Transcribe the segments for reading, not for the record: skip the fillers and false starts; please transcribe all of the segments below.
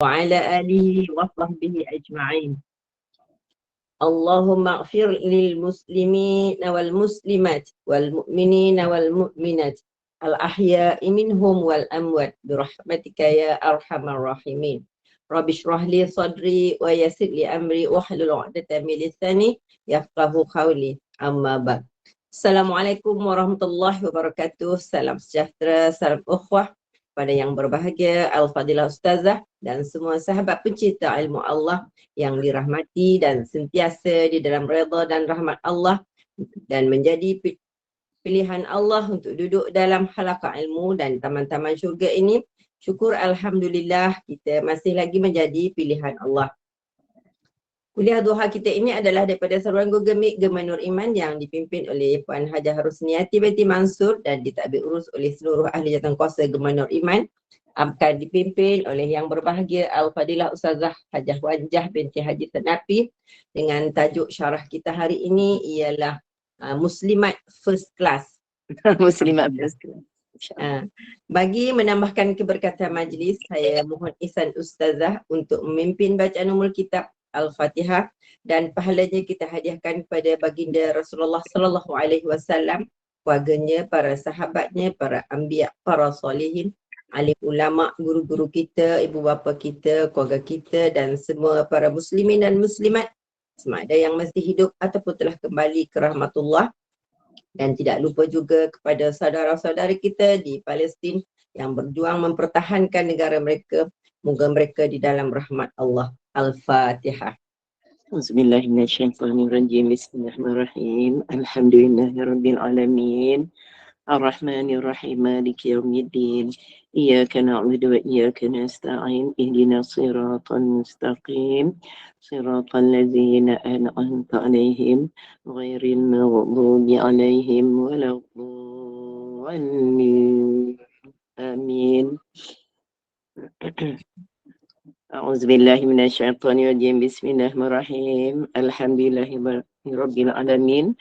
وعلى آله وصحبه أجمعين. اللهم اغفر للمسلمين والمسلمات والمؤمنين والمؤمنات الأحياء منهم والأموات برحمتك يا أرحم الراحمين. رب اشرح لي صدري ويسر لي أمري واحلل عقدة من لساني يفقهوا قولي. أما بعد. Assalamualaikum warahmatullahi wabarakatuh. Salam sejahtera, salam ukhuwah pada yang berbahagia, Al-Fadilah Ustazah dan semua sahabat pencinta ilmu Allah yang dirahmati dan sentiasa di dalam redha dan rahmat Allah dan menjadi pilihan Allah untuk duduk dalam halaqah ilmu dan taman-taman syurga ini. Syukur Alhamdulillah kita masih lagi menjadi pilihan Allah. Kuliah duha kita ini adalah daripada saluran Google Meet Gema Nur Iman yang dipimpin oleh Puan Hajah Harusniati binti Mansur dan ditadbir urus oleh seluruh ahli jawatankuasa Gema Nur Iman. Akan dipimpin oleh yang berbahagia Al-Fadilah Ustazah Hajah Wanjah binti Haji Senapi dengan tajuk syarah kita hari ini ialah Muslimat First Class. Muslimat First Class. Bagi menambahkan keberkatan majlis, saya mohon ihsan Ustazah untuk memimpin bacaan umul kitab Al-Fatihah dan pahalanya kita hadiahkan kepada baginda Rasulullah sallallahu alaihi wasallam, keluarganya, para sahabatnya, para anbiya, para solihin, alim ulama, guru-guru kita, ibu bapa kita, keluarga kita dan semua para muslimin dan muslimat sama ada yang masih hidup ataupun telah kembali ke rahmatullah. Dan tidak lupa juga kepada saudara-saudara kita di Palestin yang berjuang mempertahankan negara mereka. Moga mereka di dalam rahmat Allah. Al-Fatihah. Bismillahirrahmanirrahim. Bismillahirrahmanirrahim. Alhamdulillahirabbil alamin. Ar-Rahmanir-Rahim. Maliki yaumiddin. Iyyaka na'budu wa iyyaka nasta'in. Ihdinas siratal mustaqim. Siratal ladzina an'amta 'alaihim ghairil maghdubi 'alaihim waladdallin. Amin. A'udzubillahi minasyaitonirrajim. Bismillahirrahmanirrahim. Alhamdulillahirabbil alamin.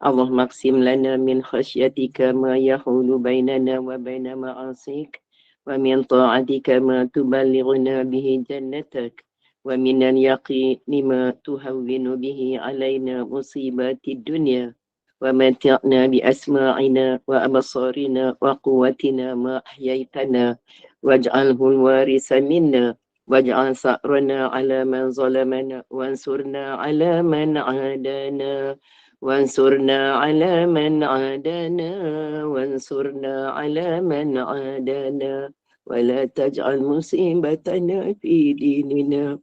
Allahumma aqsim lana min khasyatika ma yahulu bainana wa baina ma'asik wa min ta'atika ma tuballighuna bihi jannatak wa minal yaqini ma tuhawwinu bihi alaina musibatid dunya wa mati'na bi asma'ina wa absarina wa quwwatina ma ahyaitana waj'alhu al-warisa minna waj'al sa'rana 'ala man zalamana wansurna 'ala man 'adana wansurna 'ala man 'adana wansurna 'ala man 'adana wa la taj'al musibatana fi dinina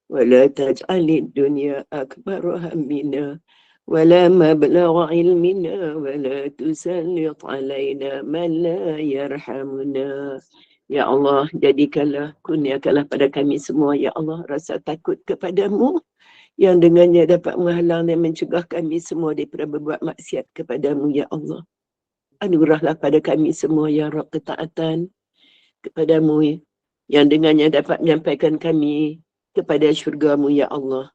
wa la taj'alid dunya akbar hammina wa la mablagha ilmina wa la tusallit 'alaina man la yarhamuna. Ya Allah, jadikanlah, kurniakanlah pada kami semua, Ya Allah, rasa takut kepadamu yang dengannya dapat menghalang dan mencegah kami semua daripada berbuat maksiat kepadamu, Ya Allah. Anugerahlah pada kami semua, Ya Rabb, ketaatan kepadamu yang dengannya dapat menyampaikan kami kepada syurgamu, Ya Allah.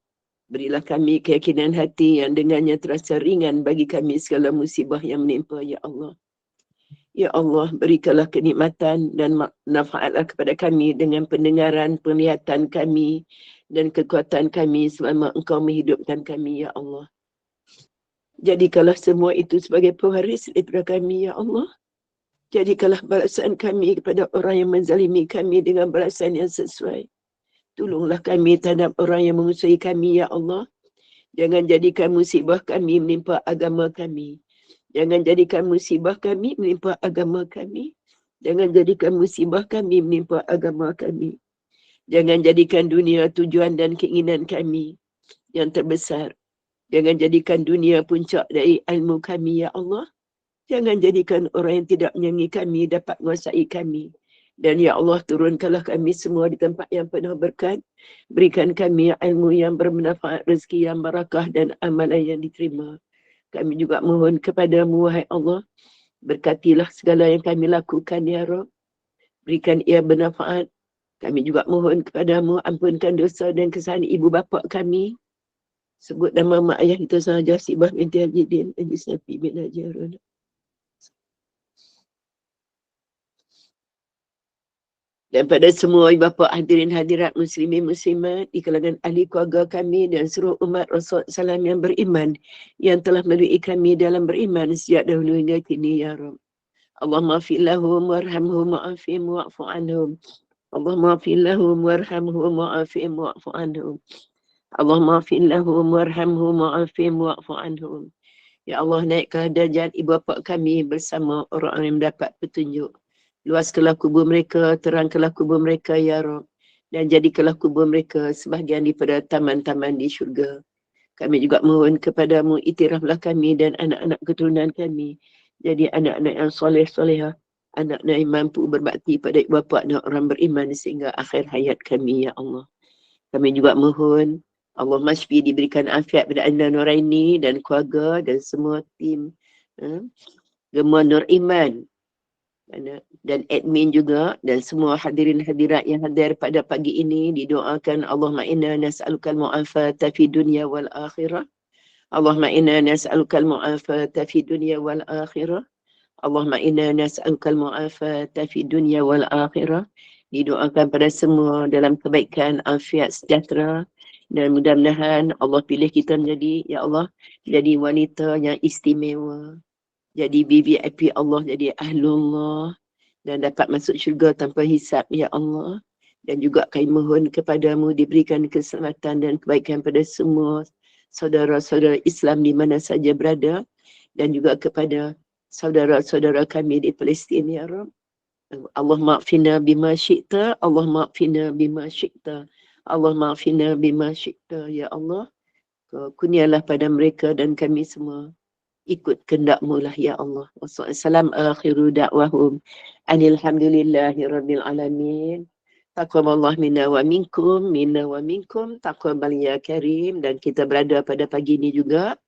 Berilah kami keyakinan hati yang dengannya terasa ringan bagi kami segala musibah yang menimpa, Ya Allah. Ya Allah, berikanlah kenikmatan dan manfaatlah kepada kami dengan pendengaran, penglihatan kami dan kekuatan kami selama Engkau menghidupkan kami, Ya Allah. Jadikanlah semua itu sebagai pewaris daripada kami, Ya Allah. Jadikanlah balasan kami kepada orang yang menzalimi kami dengan balasan yang sesuai. Tolonglah kami terhadap orang yang menguasai kami, Ya Allah. Jangan jadikan musibah kami menimpa agama kami. Jangan jadikan musibah kami menimpa agama kami. Jangan jadikan musibah kami menimpa agama kami. Jangan jadikan dunia tujuan dan keinginan kami yang terbesar. Jangan jadikan dunia puncak dari ilmu kami, Ya Allah. Jangan jadikan orang yang tidak menyayangi kami dapat menguasai kami. Dan Ya Allah, turunkanlah kami semua di tempat yang penuh berkat. Berikan kami ilmu yang bermanfaat, rezeki yang barakah dan amalan yang diterima. Kami juga mohon kepadamu, wahai Allah, berkatilah segala yang kami lakukan, Ya Rabb. Berikan ia bermanfaat. Kami juga mohon kepadamu, ampunkan dosa dan kesalahan ibu bapa kami. Sebut nama mak ayah kita sahaja, Sibah binti Haji Din, Haji Snapi bin Haji Harun. Dan pada semua ibu bapa hadirin hadirat muslimin muslimat di kalangan ahli keluarga kami dan seluruh umat Rasul Salam yang beriman yang telah melalui kami dalam beriman sejak dahulu hingga kini ya Rabb. Allahumma fir lahum warhamhum wa'afihim wa'fu anhum. Allahumma fir lahum warhamhum wa'afihim wa'fu anhum. Allahumma fir lahum warhamhum wa'afihim wa'fu anhum. Ya Allah, naikkan darjat ibu bapa kami bersama orang yang mendapat petunjuk. Luaskanlah kubur mereka, terangkanlah kubur mereka ya Rabb. Dan jadikanlah kubur mereka sebahagian daripada taman-taman di syurga. Kami juga mohon kepadamu, itiraflah kami dan anak-anak keturunan kami. Jadi anak-anak yang soleh-solehah, anak-anak yang mampu berbakti pada ibu bapa dan orang beriman sehingga akhir hayat kami ya Allah. Kami juga mohon Allah Masfi diberikan afiat pada anda Nuraini dan keluarga dan semua tim Gemar Nur Iman dan admin juga dan semua hadirin hadirat yang hadir pada pagi ini didoakan Allahumma inna nas'alukal mu'afata fi dunya wal akhirah. Allahumma inna nas'alukal mu'afata fi dunya wal akhirah. Allahumma inna nas'alukal mu'afata fi dunya wal akhirah. Didoakan pada semua dalam kebaikan, afiat, sejahtera dan mudah-mudahan Allah pilih kita menjadi ya Allah jadi wanita yang istimewa. Jadi VIP Allah, jadi ahlullah dan dapat masuk syurga tanpa hisab ya Allah. Dan juga kami mohon kepadamu diberikan keselamatan dan kebaikan pada semua saudara-saudara Islam di mana saja berada dan juga kepada saudara-saudara kami di Palestin ya Rabb. Allah ma'fina bima syi'ta, Allah ma'fina bima syi'ta, Allah ma'fina bima syi'ta ya Allah. Kurnialah pada mereka dan kami semua ikut kehendak-Mu lah ya Allah. Wassalam akhiru da'wahum alhamdulillahi rabbil alamin. Taqabbalallahu minna wa minkum, taqabbal ya karim. Dan kita berada pada pagi ini juga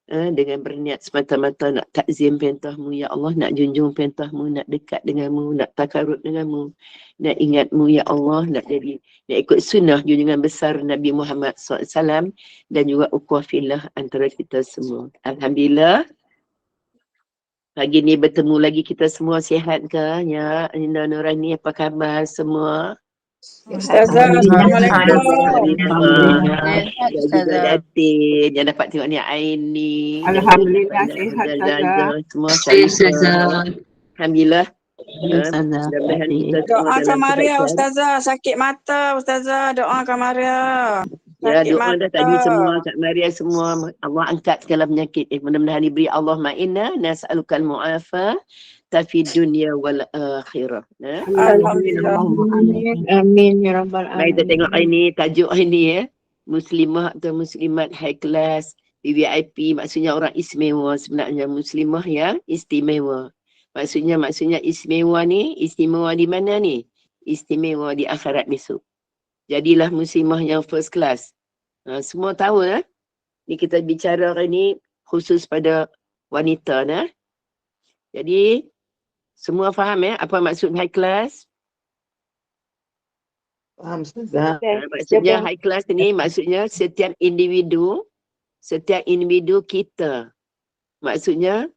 dengan berniat semata-mata nak takzim perintah-Mu ya Allah, nak junjung perintah-Mu, nak dekat dengan-Mu, nak takarut dengan-Mu, nak ingat-Mu ya Allah, nak ikut sunnah junjungan besar Nabi Muhammad SAW dan juga ukhuwah fillah antara kita semua. Alhamdulillah. Pagi ni bertemu lagi kita semua, sihat ke? Ya, Indah Nurani, apa khabar semua? Ustazah, Assalamualaikum. Dan juga Datin yang dapat tengok ni Aini. Alhamdulillah sihat Ustazah. Semua Ustazah. Alhamdulillah. Mudah-mudahan kita semua Doakan dalam Maria kebaikan. Ustazah, sakit mata Ustazah, doakan Maria. Ya, Sakit doa dah mata. tadi semua Kak Maria semua. Allah angkat segala penyakit. Mudah-mudahan diberi Allah ma'inna nas'alukal mu'afa tafi dunia wal akhirah. Alhamdulillah. Amin ya rabbal Mari kita alamin. tengok ini, tajuk ini Muslimah atau Muslimat high class, VVIP, maksudnya orang istimewa sebenarnya. Muslimah yang istimewa. Maksudnya istimewa ni, istimewa di mana ni? Istimewa di akhirat besok. Jadilah muslimah yang first class. Semua tahu lah. Ni kita bicara hari ni khusus pada wanita nah. Jadi semua faham apa maksud high class? Faham Ustazah. Maksudnya high class ni maksudnya setiap individu kita maksudnya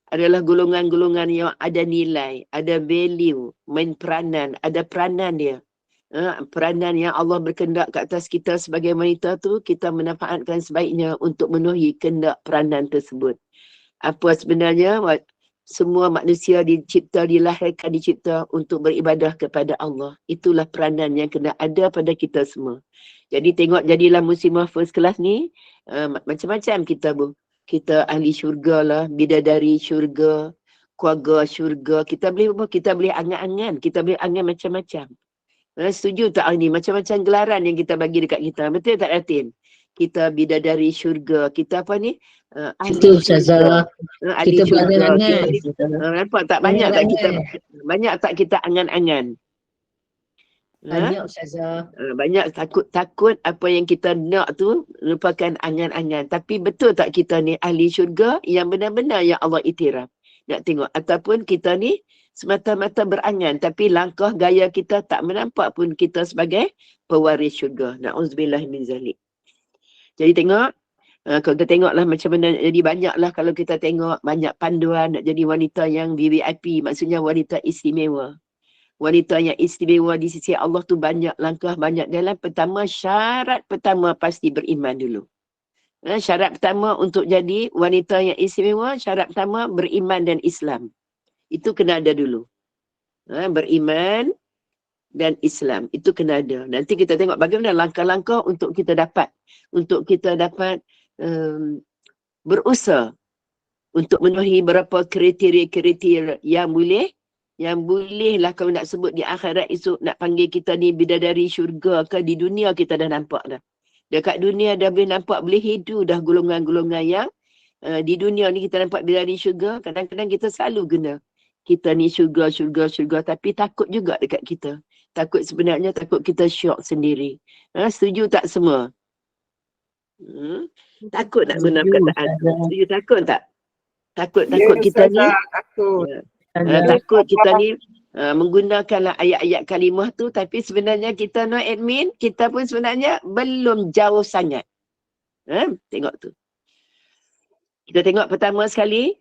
adalah golongan-golongan yang ada nilai, ada value, main peranan, ada peranan dia. Peranan yang Allah berkehendak ke atas kita sebagai wanita tu, kita manfaatkan sebaiknya untuk memenuhi kehendak peranan tersebut. Apa sebenarnya? Semua manusia dilahirkan, dicipta untuk beribadah kepada Allah. Itulah peranan yang kena ada pada kita semua. Jadi tengok, jadilah muslimah first class ni, macam-macam kita kita ahli syurga lah, bidadari syurga, keluarga syurga. Kita boleh angan-angan, kita boleh angan macam-macam. Setuju tak hari ni? Macam-macam gelaran yang kita bagi dekat kita. Betul tak Datin? Kita bidadari syurga. Kita apa ni? Ahli syurga. Ahli syurga. Nampak tak? Banyak tak kita angan-angan? Banyak Ustazah. Banyak takut apa yang kita nak tu merupakan angan-angan. Tapi betul tak kita ni ahli syurga yang benar-benar yang Allah iktiraf? Nak tengok. Ataupun kita ni semata-mata berangan tapi langkah gaya kita tak menampak pun kita sebagai pewaris syurga. Na'udzubillah min zalik. Jadi tengok, kalau kita tengoklah macam mana, jadi banyaklah kalau kita tengok banyak panduan nak jadi wanita yang VVIP, maksudnya wanita istimewa. wanita yang istimewa di sisi Allah tu banyak langkah, banyak jalan. Pertama, syarat pertama pasti beriman dulu. Syarat pertama untuk jadi wanita yang istimewa, syarat pertama beriman dan Islam. Itu kena ada dulu. Beriman dan Islam. Itu kena ada. Nanti kita tengok bagaimana langkah-langkah untuk kita dapat. Untuk kita dapat berusaha untuk memenuhi beberapa kriteria-kriteria yang bolehlah kalau nak sebut di akhirat esok nak panggil kita ni bidadari syurga ke, di dunia kita dah nampak dah. Dekat dunia dah boleh nampak, boleh hidu dah golongan-golongan yang di dunia ni kita nampak bidadari syurga. Kadang-kadang kita selalu guna kita ni syurga, tapi takut juga dekat kita. Takut sebenarnya, takut kita syok sendiri. Setuju tak semua? Takut tak guna perkataan? Setuju takut tak? Takut kita ni takut kita ni menggunakanlah ayat-ayat kalimah tu, tapi sebenarnya kita no admin, kita pun sebenarnya belum jauh sangat. Tengok tu. Kita tengok pertama sekali,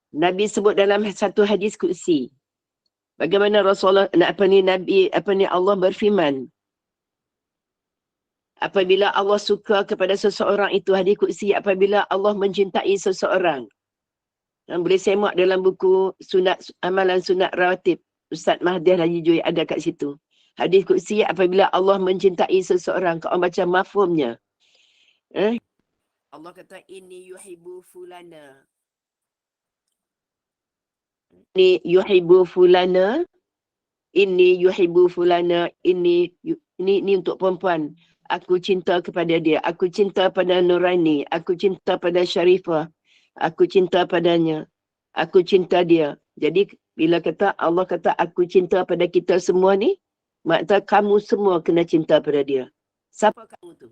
Nabi sebut dalam satu hadis qudsi. Bagaimana Rasulullah Allah berfirman. Apabila Allah suka kepada seseorang, itu hadis qudsi, apabila Allah mencintai seseorang. Boleh semak dalam buku amalan sunat rawatib Ustaz Mahdi Haji Joy, ada kat situ. Hadis qudsi, apabila Allah mencintai seseorang, kau baca mafhumnya. Allah kata inni yuhibbu fulana. Ini yuhibbu fulana. Ini yuhibbu fulana. Ini untuk perempuan. Aku cinta kepada dia. Aku cinta pada Nuraini. Aku cinta pada Syarifah. Aku cinta padanya. Aku cinta dia. Jadi bila Allah kata aku cinta pada kita semua ni, maknanya kamu semua kena cinta pada dia. Siapa kamu tu?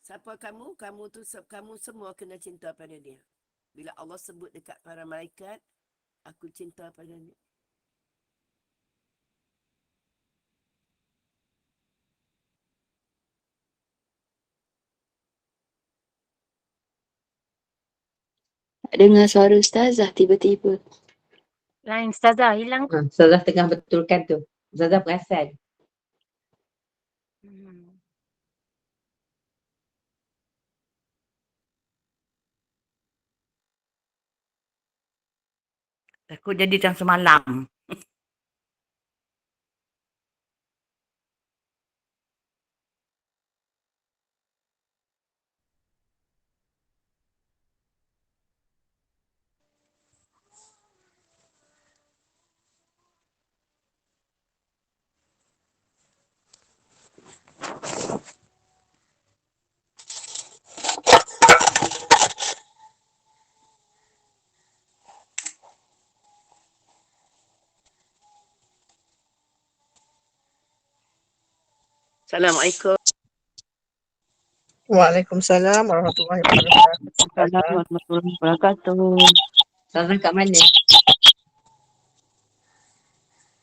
Siapa kamu? Kamu semua kena cinta pada dia. Bila Allah sebut dekat para malaikat, aku cinta pada dia. Dengar suara Ustazah tiba-tiba. Lain Ustazah hilang. Ustazah tengah betulkan tu. Ustazah perasan. Takut jadi macam semalam. Assalamualaikum. Waalaikumsalam warahmatullahi wabarakatuh. Assalamualaikum warahmatullahi wabarakatuh. Ustazah kat mana?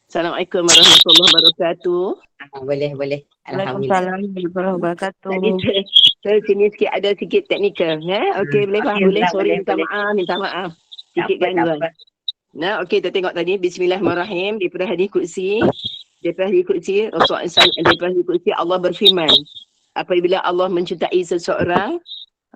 Assalamualaikum warahmatullahi wabarakatuh. Boleh. Alhamdulillah. Waalaikumsalam warahmatullahi wabarakatuh. Tadi saya sini sikit ada sikit teknikal. Okey, boleh faham? Boleh. Sorry, minta maaf. Sikit gangguan. Nah, okey, kita tengok tadi. Bismillahirrahmanirrahim. Daripada hadis qudsi. Allah berfirman. Apabila Allah mencintai seseorang,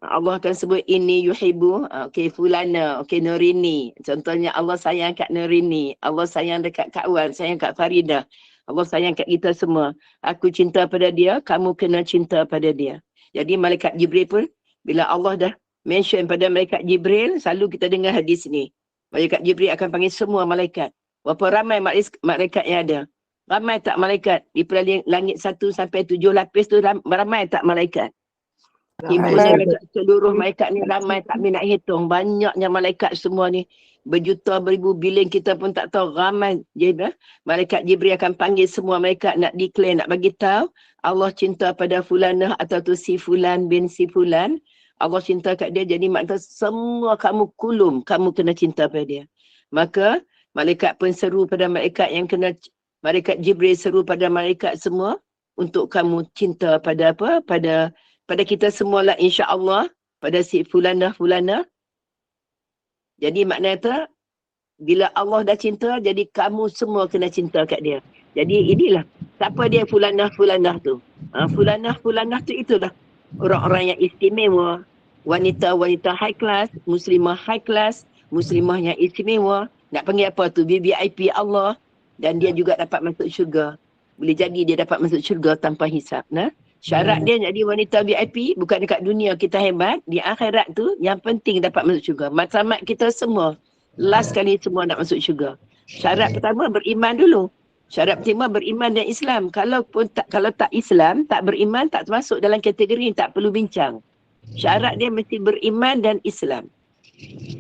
Allah akan sebut ini yuhibbu, fulana, Nurini. Contohnya Allah sayang kat Nurini, Allah sayang dekat Kak Wan, sayang kat Farida, Allah sayang kat kita semua. Aku cinta pada dia, kamu kena cinta pada dia. Jadi malaikat Jibril pun, bila Allah dah mention pada malaikat Jibril, selalu kita dengar hadis ni. Malaikat Jibril akan panggil semua malaikat. Berapa ramai malaikat yang ada? Ramai tak malaikat? Di langit 1 sampai 7 lapis tu ramai tak malaikat? Himpunan seluruh malaikat ni ramai tak boleh nak hitung. Banyaknya malaikat semua ni. Berjuta, beribu, bilion kita pun tak tahu. Ramai. Malaikat Jibril akan panggil semua malaikat nak declare, nak bagi tahu Allah cinta pada fulanah atau tu si fulan bin si fulan. Allah cinta kat dia. Jadi maknanya semua kamu kamu kena cinta pada dia. Maka malaikat pun seru pada malaikat yang kena, malaikat Jibril seru pada malaikat semua untuk kamu cinta pada apa? Pada kita semualah insya-Allah, pada si fulana. Jadi maknanya bila Allah dah cinta, jadi kamu semua kena cinta kat dia. Jadi inilah, siapa dia fulanah tu? Fulanah tu itulah orang-orang yang istimewa. Wanita-wanita high class, muslimah high class, muslimah yang istimewa. Nak panggil apa tu? VVIP Allah. Dan dia juga dapat masuk syurga. Boleh jadi dia dapat masuk syurga tanpa hisap. Nah? Syarat dia jadi wanita VIP bukan dekat dunia kita hebat. Di akhirat tu yang penting dapat masuk syurga. Matlamat kita semua. Last kali semua nak masuk syurga. Syarat pertama beriman dulu. Syarat pertama beriman dan Islam. Kalau tak Islam, tak beriman, tak termasuk dalam kategori ni, tak perlu bincang. Syarat dia mesti beriman dan Islam.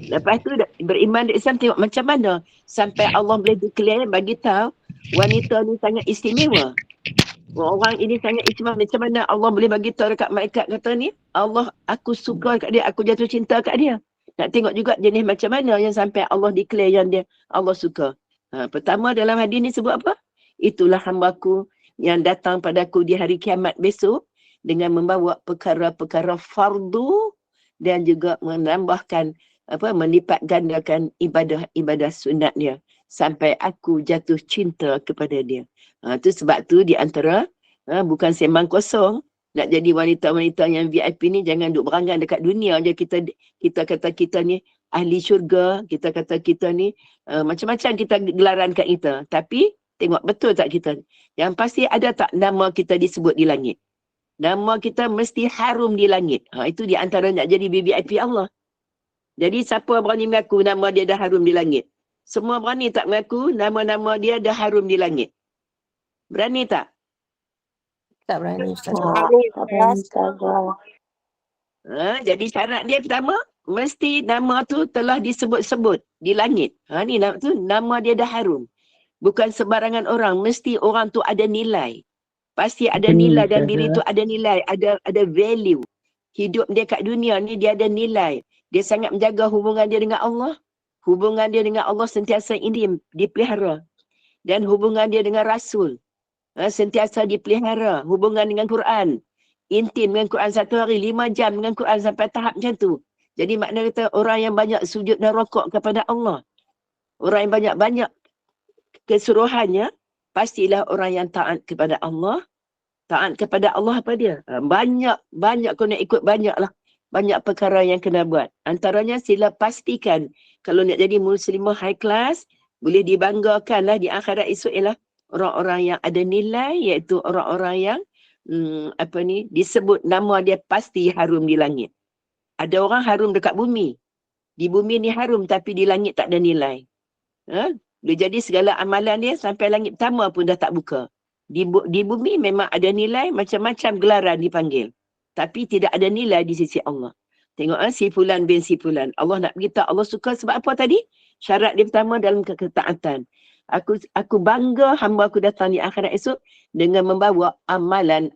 Lepas tu beriman dan Islam, tengok macam mana sampai Allah boleh declare, bagi tahu wanita ni sangat istimewa. Orang ini sangat istimewa. Macam mana Allah boleh bagi tahu dekat malaikat kata ni, Allah, aku suka kat dia, aku jatuh cinta kat dia. Nak tengok juga jenis macam mana yang sampai Allah declare yang dia Allah suka. Pertama dalam hadis ni sebut apa? Itulah hambaku yang datang padaku di hari kiamat besok dengan membawa perkara-perkara fardu dan juga menambahkan melipat gandakan ibadah sunat dia sampai aku jatuh cinta kepada dia. Tu sebab tu di antara bukan sembang kosong, nak jadi wanita-wanita yang VIP ni jangan duk berangan dekat dunia je kita kata kita ni ahli syurga, kita kata kita ni macam-macam kita gelaran kat kita. Tapi tengok betul tak kita. Yang pasti ada tak nama kita disebut di langit. Nama kita mesti harum di langit. Itu di antara nak jadi VIP Allah. Jadi siapa berani mengaku nama dia dah harum di langit? Semua berani tak mengaku nama-nama dia dah harum di langit? Berani tak? Tak berani Ustaz. Tak berani Ustazah. Jadi syarat dia pertama, mesti nama tu telah disebut-sebut di langit. Ni nama dia dah harum. Bukan sebarangan orang, mesti orang tu ada nilai. Pasti ada nilai dan diri tu ada nilai, ada value. Hidup dia kat dunia ni dia ada nilai. Dia sangat menjaga hubungan dia dengan Allah. Hubungan dia dengan Allah sentiasa intim, dipelihara. Dan hubungan dia dengan Rasul sentiasa dipelihara. Hubungan dengan Quran, intim dengan Quran 1 hari 5 jam dengan Quran sampai tahap macam tu. Jadi makna kata orang yang banyak sujud dan rokok kepada Allah, orang yang banyak-banyak keseluruhannya, pastilah orang yang taat kepada Allah. Taat kepada Allah apa dia? Banyak kau nak ikut banyak lah. Banyak perkara yang kena buat. Antaranya sila pastikan kalau nak jadi muslimah high class, boleh dibanggakan lah di akhirat esok ialah orang-orang yang ada nilai, iaitu orang-orang yang disebut nama dia pasti harum di langit. Ada orang harum dekat bumi. Di bumi ni harum tapi di langit tak ada nilai. Boleh jadi segala amalan dia sampai langit pertama pun dah tak buka. Di bumi memang ada nilai, macam-macam gelaran dipanggil. Tapi tidak ada nilai di sisi Allah. Tengok si fulan bin si fulan. Allah nak beritahu Allah suka sebab apa tadi? Syarat dia pertama dalam ketaatan. Aku bangga hamba aku datang di akhirat esok dengan membawa amalan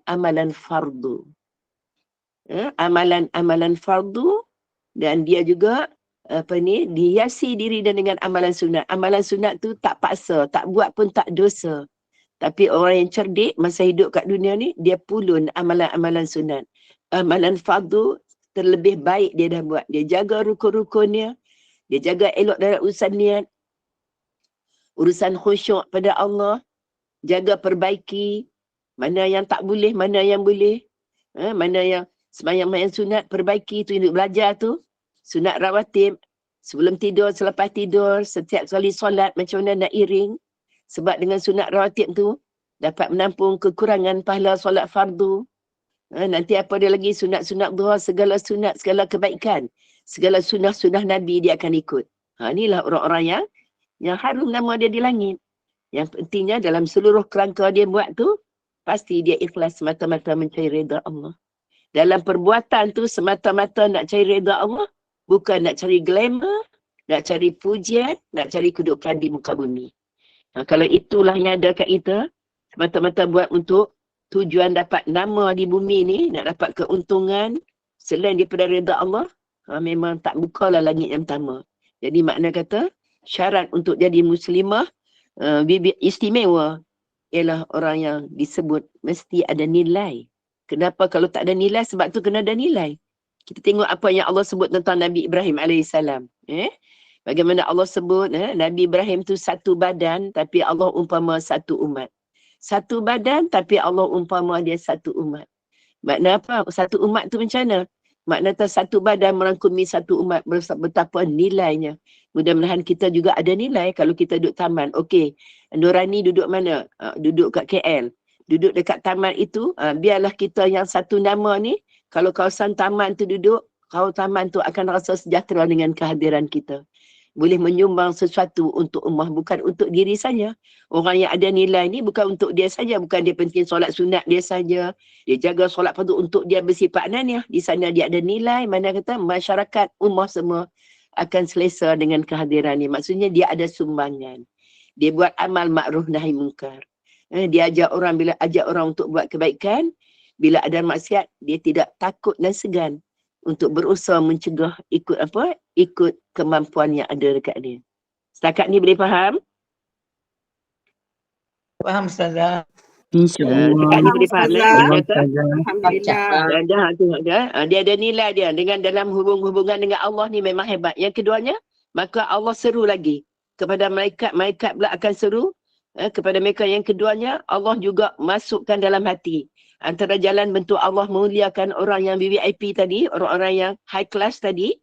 fardu. Amalan fardu, dan dia juga dihiasi diri dan dengan amalan sunat. Amalan sunat tu tak paksa, tak buat pun tak dosa. Tapi orang yang cerdik masa hidup kat dunia ni, dia pulun amalan-amalan sunat. Amalan fardu terlebih baik dia dah buat. Dia jaga rukun-rukunnya, dia jaga elok dalam urusan niat, urusan khusyuk pada Allah, jaga perbaiki, mana yang tak boleh, mana yang boleh, mana yang sembahyang sunat, perbaiki tu, yang belajar tu, sunat rawatib, sebelum tidur, selepas tidur, setiap kali solat, macam mana nak iring, sebab dengan sunat rawatib tu, dapat menampung kekurangan pahala solat fardu. Nanti apa dia lagi, sunat-sunat duha, segala sunat, segala kebaikan, segala sunnah-sunnah Nabi dia akan ikut. Inilah orang-orang yang harum nama dia di langit. Yang pentingnya dalam seluruh kerangka dia buat tu, pasti dia ikhlas semata-mata mencari reda Allah. Dalam perbuatan tu semata-mata nak cari reda Allah, bukan nak cari glamour, nak cari pujian, nak cari kedudukan di muka bumi. Kalau itulah yang ada kat kita, semata-mata buat untuk tujuan dapat nama di bumi ni, nak dapat keuntungan selain daripada reda Allah, memang tak bukalah langit yang pertama. Jadi makna kata, syarat untuk jadi muslimah istimewa ialah orang yang disebut mesti ada nilai. Kenapa kalau tak ada nilai? Sebab tu kena ada nilai. Kita tengok apa yang Allah sebut tentang Nabi Ibrahim AS. Bagaimana Allah sebut, Nabi Ibrahim tu satu badan, tapi Allah umpama satu umat. Satu badan, tapi Allah umpama dia satu umat. Makna apa? Satu umat tu macam mana? Makna tu satu badan merangkumi satu umat, betapa nilainya. Mudah-mudahan kita juga ada nilai kalau kita duduk taman. Okey, Nurani duduk mana? Duduk kat KL. Duduk dekat taman itu, biarlah kita yang satu nama ni, kalau kawasan taman tu duduk, kawasan taman tu akan rasa sejahtera dengan kehadiran kita. Boleh menyumbang sesuatu untuk ummah, bukan untuk diri saja. Orang yang ada nilai ni bukan untuk dia saja, bukan dia penting solat sunat dia saja. Dia jaga solat fardu untuk dia bersifat ananiah. Di sana dia ada nilai, mana kata masyarakat ummah semua akan selesa dengan kehadiran ni. Maksudnya dia ada sumbangan. Dia buat amal ma'ruf nahi munkar. Dia ajak orang, bila ajak orang untuk buat kebaikan, bila ada maksiat, dia tidak takut dan segan untuk berusaha mencegah ikut apa? Ikut kemampuan yang ada dekat dia. Setakat ni boleh faham? Faham Ustazah. Setakat ni boleh faham Alhamdulillah. Dia ada nilai dia. Dengan dalam hubungan dengan Allah ni memang hebat. Yang keduanya, maka Allah seru lagi. Kepada malaikat pula akan seru. Kepada mereka yang keduanya, Allah juga masukkan dalam hati. Antara jalan bentuk Allah memuliakan orang yang VIP tadi, orang-orang yang high class tadi,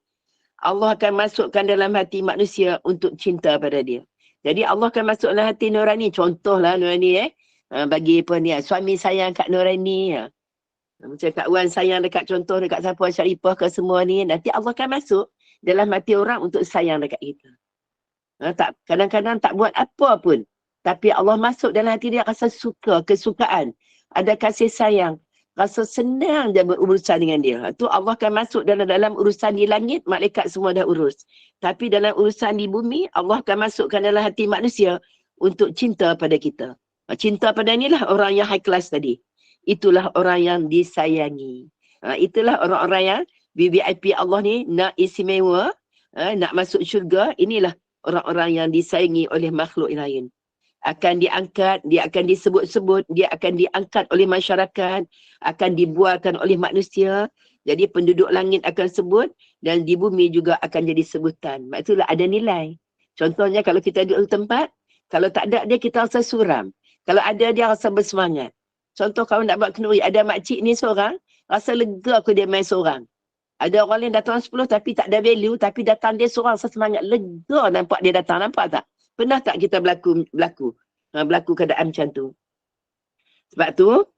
Allah akan masukkan dalam hati manusia untuk cinta pada dia. Jadi Allah akan masuk dalam hati Nurani. Contohlah Nurani bagi apa ni, suami sayang kat Nurani. Macam Kak Wan sayang dekat contoh dekat Safwa Syarifah ke semua ni. Nanti Allah akan masuk dalam hati orang untuk sayang dekat kita. Kadang-kadang tak buat apa pun. Tapi Allah masuk dalam hati dia rasa suka, kesukaan. Ada kasih sayang. Rasa senang dia berurusan dengan dia. Tu Allah akan masuk dalam urusan di langit, malaikat semua dah urus. Tapi dalam urusan di bumi, Allah akan masukkan dalam hati manusia untuk cinta pada kita. Cinta pada inilah orang yang high class tadi. Itulah orang yang disayangi. Itulah orang-orang yang VIP Allah ni nak istimewa, nak masuk syurga. Inilah orang-orang yang disayangi oleh makhluk lain. Akan diangkat, dia akan disebut-sebut, dia akan diangkat oleh masyarakat, akan dibualkan oleh manusia. Jadi penduduk langit akan sebut dan di bumi juga akan jadi sebutan. Maksudnya ada nilai. Contohnya kalau kita duduk di tempat, kalau tak ada dia kita rasa suram. Kalau ada dia rasa bersemangat. Contoh kalau nak buat kenduri, ada makcik ni seorang, rasa lega aku dia main seorang. Ada orang lain datang 10 tapi tak ada value, tapi datang dia seorang rasa semangat, lega nampak dia datang, nampak tak? Pernah tak kita berlaku keadaan macam tu? Sebab tu,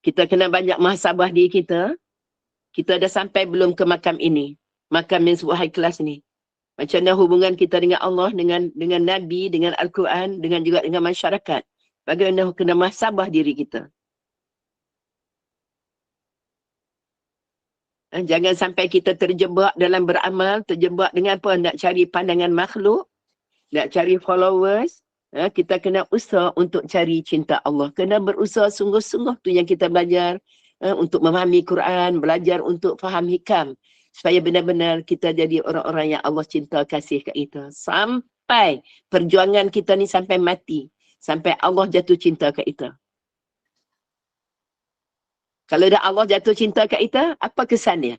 kita kena banyak muhasabah diri kita. Kita dah sampai belum ke makam ini? Makam yang sebut high class ni. Macam mana hubungan kita dengan Allah, dengan Nabi, dengan Al-Quran, dengan juga dengan masyarakat. Bagaimana kena muhasabah diri kita. Jangan sampai kita terjebak dalam beramal, terjebak dengan apa? Nak cari pandangan makhluk, nak cari followers. Kita kena usaha untuk cari cinta Allah. Kena berusaha sungguh-sungguh tu yang kita belajar untuk memahami Quran, belajar untuk faham hikam. Supaya benar-benar kita jadi orang-orang yang Allah cinta kasih kat kita. Sampai perjuangan kita ni sampai mati. Sampai Allah jatuh cinta kat kita. Kalau dah Allah jatuh cinta kat kita, apa kesan dia?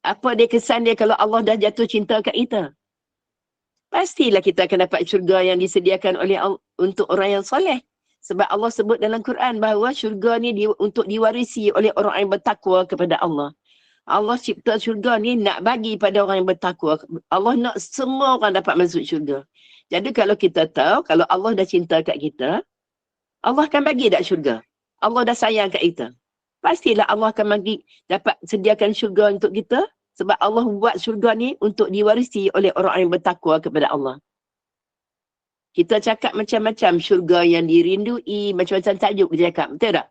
Apa dia kesan dia kalau Allah dah jatuh cinta kat kita? Pastilah kita akan dapat syurga yang disediakan oleh Allah untuk orang yang soleh. Sebab Allah sebut dalam Quran bahawa syurga ni untuk diwarisi oleh orang yang bertakwa kepada Allah. Allah cipta syurga ni nak bagi pada orang yang bertakwa. Allah nak semua orang dapat masuk syurga. Jadi kalau kita tahu, kalau Allah dah cinta kat kita, Allah akan bagi tak syurga? Allah dah sayang kat kita. Pastilah Allah akan bagi, dapat sediakan syurga untuk kita. Sebab Allah buat syurga ni untuk diwarisi oleh orang yang bertakwa kepada Allah. Kita cakap macam-macam syurga yang dirindui, macam-macam tajuk kita cakap. Betul tak?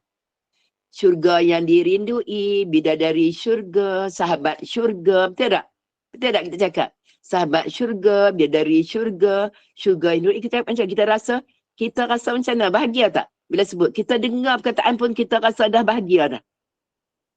Syurga yang dirindui, bidadari syurga, sahabat syurga. Betul tak? Betul tak kita cakap? Sahabat syurga, bidadari syurga, syurga yang dirindui. Kita cakap macam kita rasa macam mana? Bahagia tak? Bila sebut, kita dengar perkataan pun kita rasa dah bahagia dah.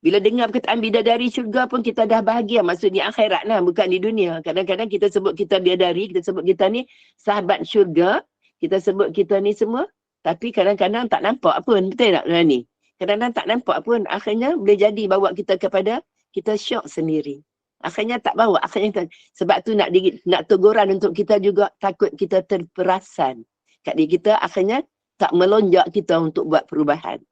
Bila dengar perkataan bidadari syurga pun kita dah bahagia. Maksudnya akhirat lah, bukan di dunia. Kadang-kadang kita sebut kita bidadari, kita sebut kita ni sahabat syurga, kita sebut kita ni semua. Tapi kadang-kadang tak nampak pun. Betul tak ni? Kadang-kadang tak nampak pun. Akhirnya boleh jadi bawa kita kepada kita syok sendiri. Akhirnya tak bawa. Akhirnya sebab tu nak teguran untuk kita juga, takut kita terperasan kat diri kita, akhirnya tak melonjak kita untuk buat perubahan.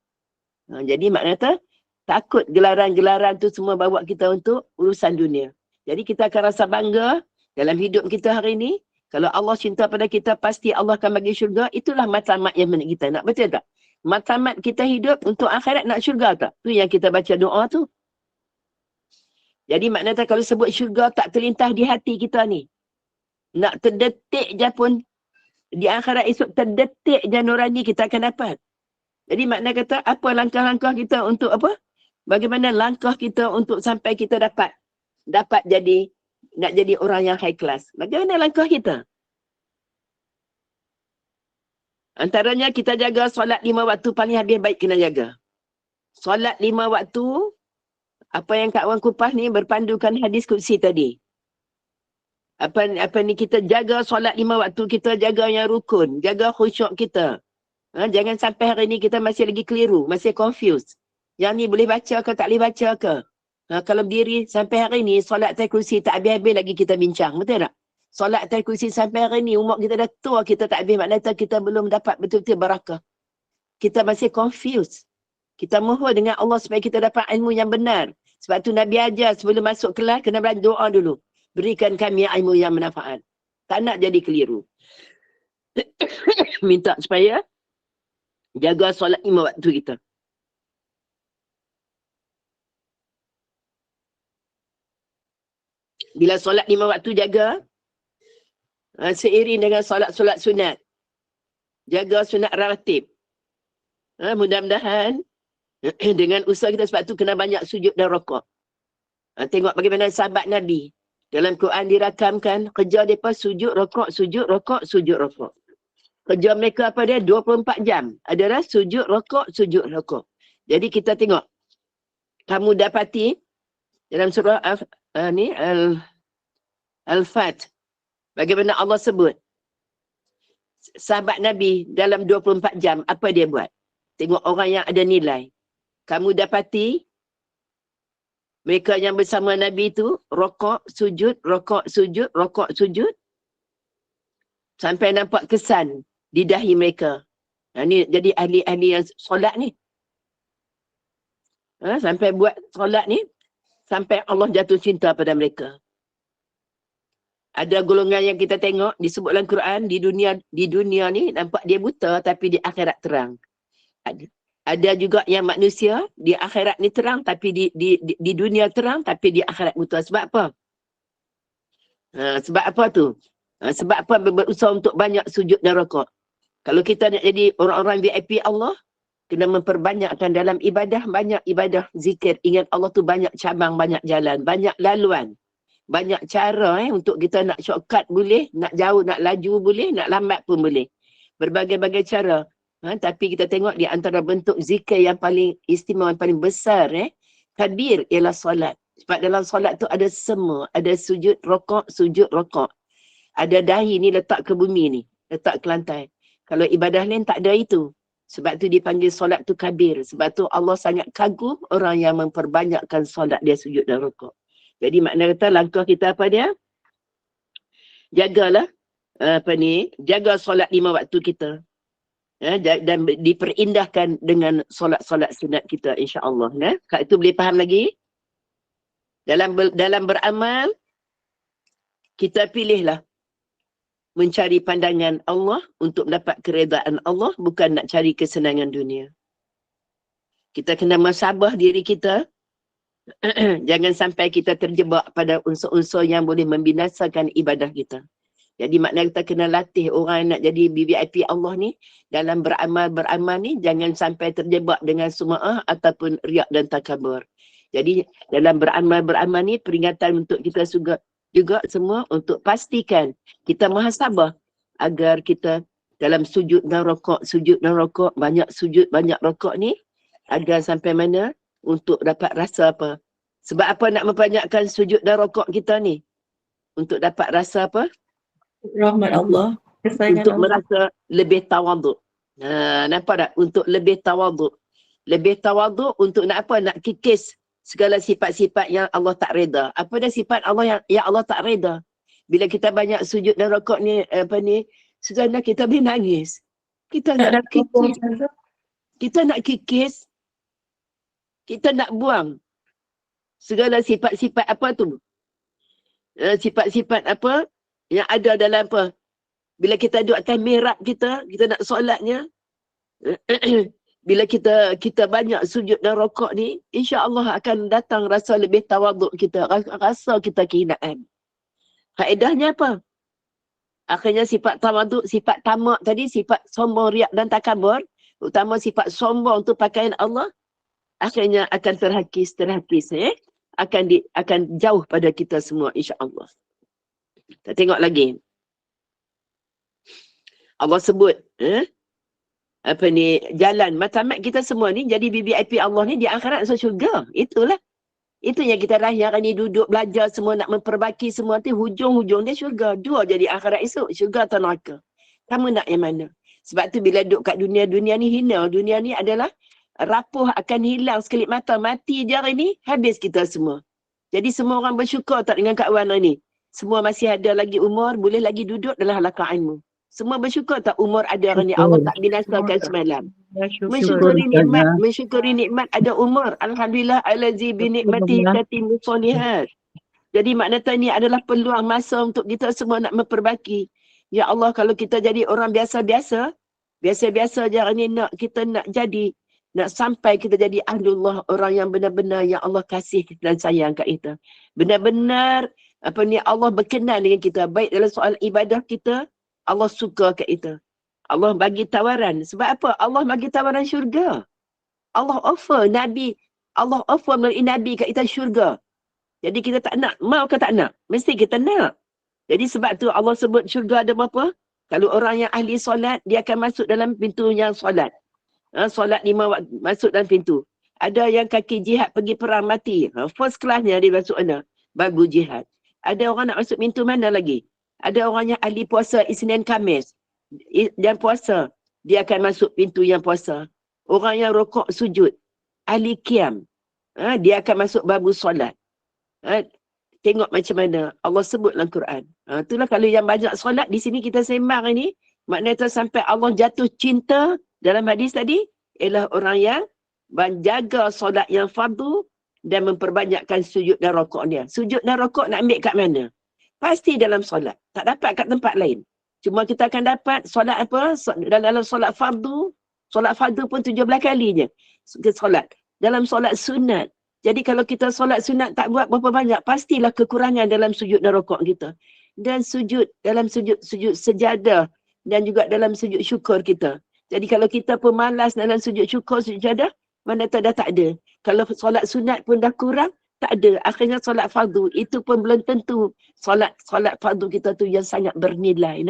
Jadi maknanya takut gelaran-gelaran tu semua bawa kita untuk urusan dunia. Jadi kita akan rasa bangga dalam hidup kita hari ini. Kalau Allah cinta pada kita, pasti Allah akan bagi syurga. Itulah matlamat yang kita nak. Betul tak? Matlamat kita hidup untuk akhirat, nak syurga tak? Tu yang kita baca doa tu. Jadi maknanya kalau sebut syurga tak terlintas di hati kita ni. Nak terdetik je pun di akhirat esok, terdetik je nurani kita akan dapat. Jadi makna kata apa langkah-langkah kita untuk apa? Bagaimana langkah kita untuk sampai kita dapat jadi, nak jadi orang yang high class. Bagaimana langkah kita? Antaranya kita jaga solat 5 waktu, paling habis baik kena jaga. Solat 5 waktu, apa yang Kak Wan kupas ni berpandukan hadis qudsi tadi. Apa ni, kita jaga solat 5 waktu, kita jaga yang rukun, jaga khusyuk kita. Jangan sampai hari ni kita masih lagi keliru, masih confused. Yang ni boleh baca ke tak boleh baca ke? Kalau berdiri sampai hari ni, solat Ayatul Kursi tak habis-habis lagi kita bincang. Betul tak? Solat Ayatul Kursi sampai hari ni, umur kita dah tua, kita tak habis. Maknanya kita belum dapat betul-betul barakah. Kita masih confused. Kita mohon dengan Allah supaya kita dapat ilmu yang benar. Sebab tu Nabi ajar sebelum masuk kelas, kena berdoa dulu. Berikan kami ilmu yang manfaat. Tak nak jadi keliru. Minta supaya jaga solat 5 waktu kita. Bila solat 5 waktu jaga, seiring dengan solat-solat sunat. Jaga sunat rawatib. Mudah-mudahan dengan usaha kita, sebab tu kena banyak sujud dan rokok. Tengok bagaimana sahabat Nabi. Dalam Quran dirakamkan, kerja mereka sujud, rokok, sujud, rokok, sujud, rokok. Kerja mereka apa dia? 24 jam. Adalah sujud, rokok, sujud, rokok. Jadi kita tengok. Kamu dapati dalam surah Al-Fat. Bagaimana Allah sebut. Sahabat Nabi dalam 24 jam, apa dia buat? Tengok orang yang ada nilai. Kamu dapati mereka yang bersama Nabi itu rokok, sujud, rokok, sujud, rokok, sujud. Sampai nampak kesan di dahi mereka. Ini jadi ahli-ahli yang solat ni. Sampai buat solat ni, sampai Allah jatuh cinta pada mereka. Ada golongan yang kita tengok disebut dalam Quran, di dunia ni nampak dia buta tapi di akhirat terang. Ada juga yang manusia di akhirat ni terang tapi di dunia terang tapi di akhirat buta. Sebab apa? Sebab apa tu? Sebab apa berusaha untuk banyak sujud dan rokok? Kalau kita nak jadi orang-orang VIP Allah, kena memperbanyakkan dalam ibadah, banyak ibadah zikir. Ingat Allah tu banyak cabang, banyak jalan, banyak laluan. Banyak cara untuk kita nak shortcut boleh, nak jauh, nak laju boleh, nak lambat pun boleh. Berbagai-bagai cara. Tapi kita tengok di antara bentuk zikir yang paling istimewa, yang paling besar, kabir ialah solat. Sebab dalam solat tu ada semua. Ada sujud, rokok, sujud, rokok. Ada dahi ni letak ke bumi ni. Letak ke lantai. Kalau ibadah lain tak ada itu. Sebab tu dipanggil solat tu kabir. Sebab tu Allah sangat kagum orang yang memperbanyakkan solat dia sujud dan rokok. Jadi makna kata langkah kita apa dia? Jagalah jaga solat 5 waktu kita. Dan diperindahkan dengan solat-solat sunat kita, insya-Allah. Kak itu boleh faham lagi? Dalam beramal, kita pilihlah mencari pandangan Allah untuk mendapat keredaan Allah, bukan nak cari kesenangan dunia. Kita kena masabah diri kita. Jangan sampai kita terjebak pada unsur-unsur yang boleh membinasakan ibadah kita. Jadi makna kita kena latih orang nak jadi VIP Allah ni, dalam beramal ni jangan sampai terjebak dengan sum'ah ataupun riak dan takabur. Jadi dalam beramal ni peringatan untuk kita juga semua untuk pastikan kita muhasabah agar kita dalam sujud dan rokok, banyak sujud, banyak rokok ni, agar sampai mana untuk dapat rasa apa? Sebab apa nak memperbanyakkan sujud dan rokok kita ni? Untuk dapat rasa apa? Rahmat Allah. Untuk merasa lebih tawaduk. Nampak tak? Untuk lebih tawaduk. Lebih tawaduk untuk nak apa? Nak kikis segala sifat-sifat yang Allah tak reda. Apa dah sifat Allah yang Allah tak reda? Bila kita banyak sujud dan rokok ni, sebenarnya kita boleh nangis. Kita nak kikis. Kita nak kikis. Kita nak buang segala sifat-sifat apa tu? Sifat-sifat apa yang ada dalam apa? Bila kita duduk atas mihrab kita nak solatnya. Bila kita banyak sujud dan rokok ni, insya-Allah akan datang rasa lebih tawaduk kita, rasa kita kehinaan. Faedahnya apa? Akhirnya sifat tawaduk, sifat tamak tadi, sifat sombong, riak dan takabur, utama sifat sombong tu pakaian Allah, akhirnya akan terhakis, akan jauh pada kita semua insya-Allah. Kita tengok lagi. Allah sebut, jalan matamat kita semua ni jadi VIP Allah ni di akhirat masuk syurga. Itulah. Itu yang kita rayakan ni, duduk belajar semua nak memperbaiki semua tu, hujung-hujung dia syurga. Dua jadi akhirat esok, syurga atau neraka. Kamu nak yang mana? Sebab tu bila duduk kat dunia ni hina. Dunia ni adalah rapuh, akan hilang sekelip mata. Mati je hari ni, habis kita semua. Jadi semua orang bersyukur tak dengan kawan hari ni? Semua masih ada lagi umur, boleh lagi duduk dalam halaqah ilmu. Semua bersyukur tak umur ada hari ni? Allah tak binasakan semalam. Mensyukuri nikmat ada umur. Alhamdulillah allazi bi nikmatihi tatimmu sholihat. Jadi maknanya ini adalah peluang masa untuk kita semua nak memperbaiki. Ya Allah, kalau kita jadi orang biasa-biasa je hari ni kita nak jadi, nak sampai kita jadi ahlullah, orang yang benar-benar yang Allah kasih dan sayang kat kita. Benar-benar Allah berkenan dengan kita, baik dalam soal ibadah kita, Allah suka kat kita. Allah bagi tawaran. Sebab apa? Allah bagi tawaran syurga. Allah offer melalui Nabi kat kita syurga. Jadi kita tak nak. Mau ke tak nak? Mesti kita nak. Jadi sebab tu Allah sebut syurga ada berapa? Kalau orang yang ahli solat, dia akan masuk dalam pintu yang solat. Solat 5 waktu, masuk dalam pintu. Ada yang kaki jihad pergi perang mati. First classnya dia masuk mana? Bagus jihad. Ada orang nak masuk pintu mana lagi? Ada orang yang ahli puasa Isnin Khamis. Dia puasa, dia akan masuk pintu yang puasa. Orang yang rokok sujud, ahli qiyam, dia akan masuk babu solat. Tengok macam mana Allah sebut dalam Quran. Itulah kalau yang banyak solat, di sini kita sembang ini, maknanya sampai Allah jatuh cinta dalam hadis tadi, ialah orang yang menjaga solat yang fardu dan memperbanyakkan sujud dan rokok dia. Sujud dan rokok nak ambil kat mana? Pasti dalam solat. Tak dapat kat tempat lain. Cuma kita akan dapat solat apa? Dalam solat fardu pun 17 kali je. Solat. Dalam solat sunat. Jadi kalau kita solat sunat tak buat berapa banyak, pastilah kekurangan dalam sujud dan rokok kita. Dan sujud, dalam sujud sejadah. Dan juga dalam sujud syukur kita. Jadi kalau kita pun malas dalam sujud syukur, sujud sejadah, mana dah tak ada. Kalau solat sunat pun dah kurang, tak ada. Akhirnya solat fardu. Itu pun belum tentu solat fardu kita tu yang sangat bernilai.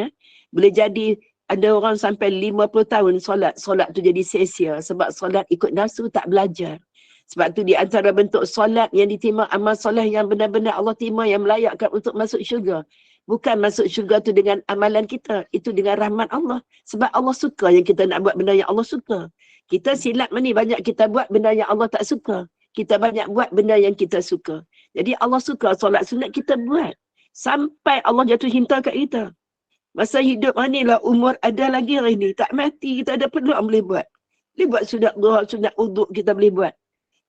Boleh jadi ada orang sampai 50 tahun solat tu jadi sia-sia. Sebab solat ikut nafsu, tak belajar. Sebab tu di antara bentuk solat yang diterima, amal soleh yang benar-benar Allah terima, yang melayakkan untuk masuk syurga. Bukan masuk syurga tu dengan amalan kita. Itu dengan rahmat Allah. Sebab Allah suka yang kita nak buat benda yang Allah suka. Kita silap ni banyak kita buat benda yang Allah tak suka. Kita banyak buat benda yang kita suka. Jadi Allah suka solat sunat kita buat. Sampai Allah jatuh cinta kat kita. Masa hidup ni lah umur ada lagi hari ni. Tak mati, kita ada peluang boleh buat. Boleh buat sunat duha, sunat uduk kita boleh buat.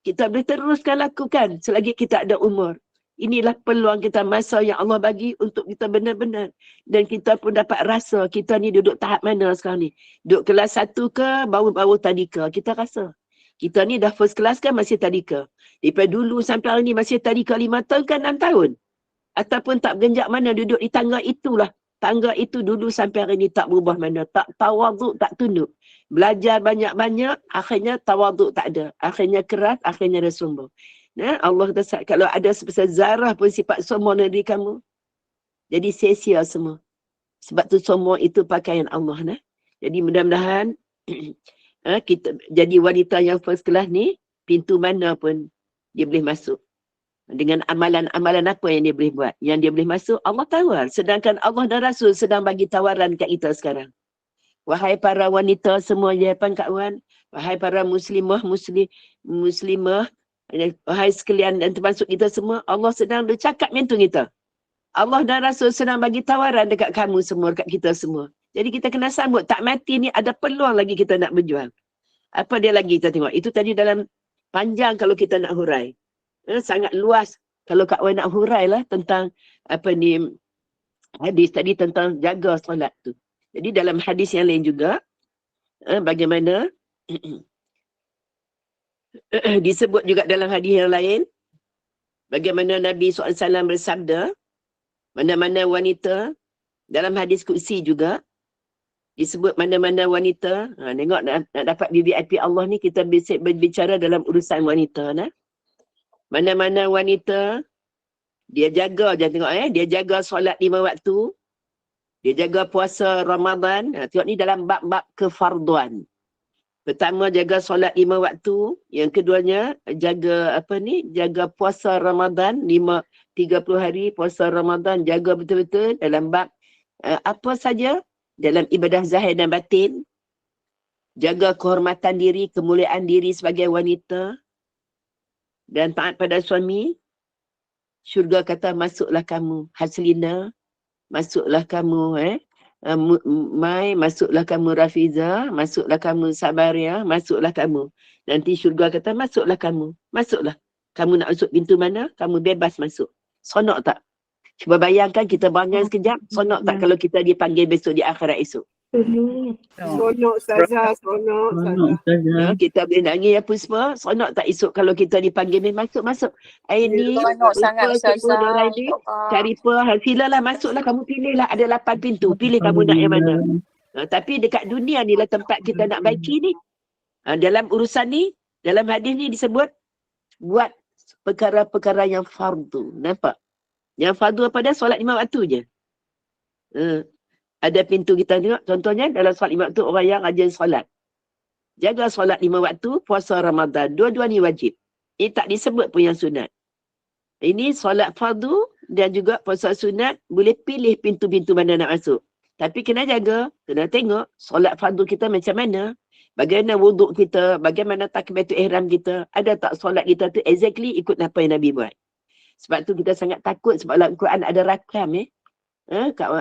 Kita boleh teruskan lakukan selagi kita ada umur. Inilah peluang kita, masa yang Allah bagi untuk kita benar-benar. Dan kita pun dapat rasa kita ni duduk tahap mana sekarang ni. Duduk kelas 1 ke, baru-baru tadika. Kita rasa. Kita ni dah first class kan masih tadika. Daripada dulu sampai hari ni masih tadika 5 tahun kan 6 tahun. Ataupun tak bergenjak mana duduk di tangga itulah. Tangga itu dulu sampai hari ni tak berubah mana. Tak tawaduk, tak tunduk. Belajar banyak-banyak, akhirnya tawaduk tak ada. Akhirnya keras, akhirnya ada sombong. Allah kata, kalau ada sebesar zarah pun sifat sombong dari kamu, jadi sia-sia semua. Sebab tu sombong itu pakaian Allah. Jadi mudah-mudahan kita jadi wanita yang first class ni, pintu mana pun dia boleh masuk. Dengan amalan-amalan apa yang dia boleh buat. Yang dia boleh masuk, Allah tawar. Sedangkan Allah dan Rasul sedang bagi tawaran kat kita sekarang. Wahai para wanita semua, ya Kak Wan. Wahai para muslimah, Wahai sekalian dan termasuk kita semua, Allah sedang bercakap mentor kita. Allah dan Rasul sedang bagi tawaran dekat kamu semua, dekat kita semua. Jadi kita kena sambut. Tak mati ni ada peluang lagi kita nak berjuang. Apa dia lagi kita tengok? Itu tadi dalam panjang kalau kita nak hurai. Sangat luas kalau Kak Wan nak hurai lah tentang apa ni hadis tadi tentang jaga solat tu. Jadi dalam hadis yang lain juga bagaimana disebut juga dalam hadis yang lain bagaimana Nabi SAW bersabda, mana-mana wanita, dalam hadis Qudsi juga disebut mana-mana wanita, tengok nak dapat VIP Allah ni kita berbicara dalam urusan wanita. Mana-mana wanita, dia jaga, jangan tengok dia jaga solat 5 waktu, dia jaga puasa Ramadan. Tengok ni dalam bab-bab kefarduan. Pertama jaga solat 5 waktu, yang keduanya jaga jaga puasa Ramadan 30 hari puasa Ramadan, jaga betul-betul dalam bab apa saja dalam ibadah zahir dan batin, jaga kehormatan diri, kemuliaan diri sebagai wanita dan taat pada suami. Syurga kata masuklah kamu Haslina, masuklah kamu Mai, masuklah kamu Rafiza, masuklah kamu Sabaria, masuklah kamu. Nanti syurga kata masuklah kamu, masuklah. Kamu nak masuk pintu mana, kamu bebas masuk. Sonok tak? Cuba bayangkan kita bangun sekejap, sonok tak kalau kita dipanggil besok di akhirat esok? Sonok Ustazah, sonok Ustazah. Kita boleh nangis apa semua, sonok tak esok kalau kita dipanggil masuk. Ini, Sonok sangat Ustazah. Syarifah, Hafilah lah, masuklah, kamu pilih lah, ada 8 pintu, pilih kamu nak yang mana. Tapi dekat dunia ni lah tempat kita nak baiki ni. Dalam urusan ni, dalam hadis ni disebut, buat perkara-perkara yang fardu. Nampak? Yang fardu apa dah? Solat 5 waktu je. Ada pintu kita tengok, contohnya dalam solat 5 waktu, orang yang rajin solat. Jaga solat 5 waktu, puasa Ramadan. Dua-dua ni wajib. Ini tak disebut pun yang sunat. Ini solat fardu dan juga puasa sunat, boleh pilih pintu-pintu mana nak masuk. Tapi kena jaga, kena tengok solat fardu kita macam mana. Bagaimana wuduk kita, bagaimana takbiratul ihram kita. Ada tak solat kita tu exactly ikut apa yang Nabi buat. Sebab tu kita sangat takut sebab dalam Quran ada rakam